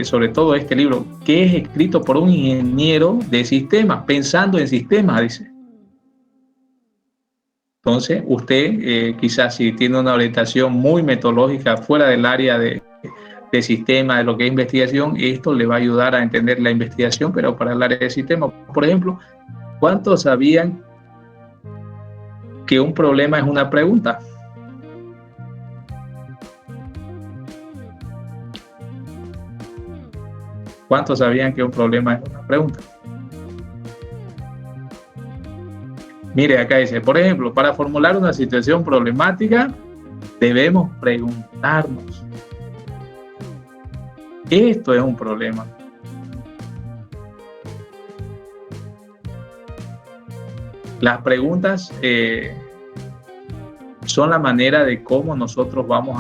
sobre todo este libro, que es escrito por un ingeniero de sistemas, pensando en sistemas, dice. Entonces, usted quizás si tiene una orientación muy metodológica fuera del área de sistemas, de lo que es investigación, esto le va a ayudar a entender la investigación, pero para el área de sistemas. Por ejemplo, ¿cuántos sabían que un problema es una pregunta? ¿Cuántos sabían que un problema es una pregunta? Mire, acá dice, por ejemplo, para formular una situación problemática, debemos preguntarnos. Esto es un problema. Las preguntas son la manera de cómo nosotros vamos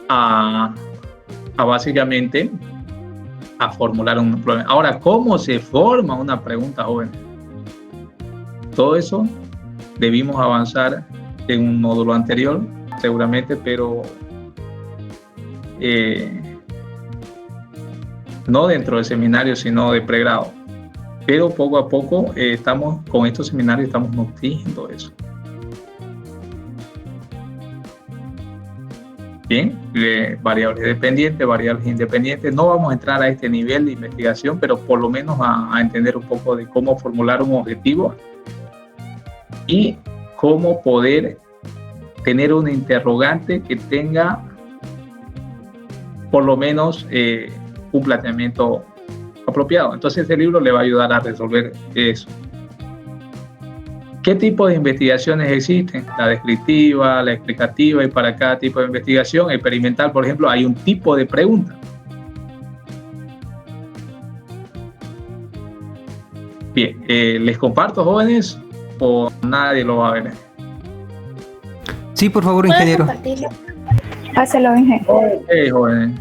a básicamente a formular un problema. Ahora, ¿cómo se forma una pregunta, joven? Todo eso debimos avanzar en un módulo anterior, seguramente, pero no dentro del seminario, sino de pregrado. Pero poco a poco estamos con estos seminarios, estamos nutriendo eso. Bien, variables dependientes, variables independientes. No vamos a entrar a este nivel de investigación, pero por lo menos a entender un poco de cómo formular un objetivo y cómo poder tener una interrogante que tenga por lo menos un planteamiento apropiado. Entonces este libro le va a ayudar a resolver eso. ¿Qué tipo de investigaciones existen? La descriptiva, la explicativa, y para cada tipo de investigación experimental, por ejemplo, hay un tipo de pregunta. Bien, ¿les comparto, jóvenes, o nadie lo va a ver? Sí, por favor, ingeniero. Páselo, ingeniero. Jóvenes,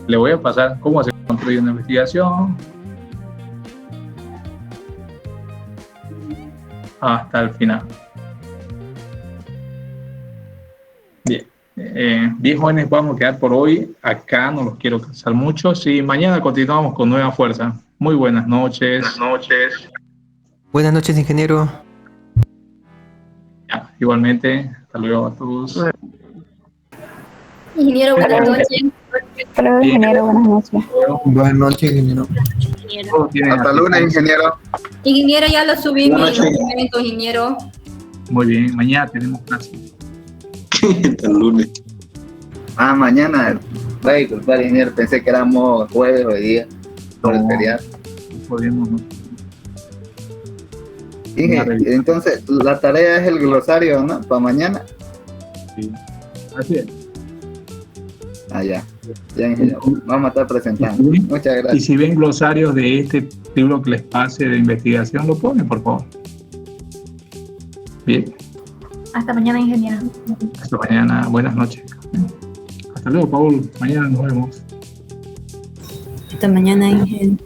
le voy a pasar cómo se construye una investigación hasta el final. Bien, bien, jóvenes, vamos a quedar por hoy acá, no los quiero cansar mucho. Sí, mañana continuamos con nueva fuerza. Muy buenas noches. Buenas noches. Buenas noches, ingeniero. Ya, igualmente, hasta luego a todos. Ingeniero, buenas noches. Hasta luego, ingeniero, buenas noches. Buenas noches, ingeniero. Hasta lunes, ingeniero. Ingeniero, ya lo subí mi Buenas noches. documento, ingeniero. Muy bien, mañana tenemos clase. Hasta el lunes. Ah, mañana. Vaya, disculpar, ingeniero. Pensé que éramos jueves hoy día. Por el feriado. Podemos, ¿no? Entonces, la tarea es el glosario, ¿no? Para mañana. Sí, así es. Ah, ya. Ya, ingeniero. Vamos a estar presentando. Muchas gracias. Y si ven glosarios de este libro que les pase de investigación, lo ponen, por favor. Bien. Hasta mañana, ingeniero. Hasta mañana. Buenas noches. Hasta luego, Paul. Mañana nos vemos. Hasta mañana, ingeniero.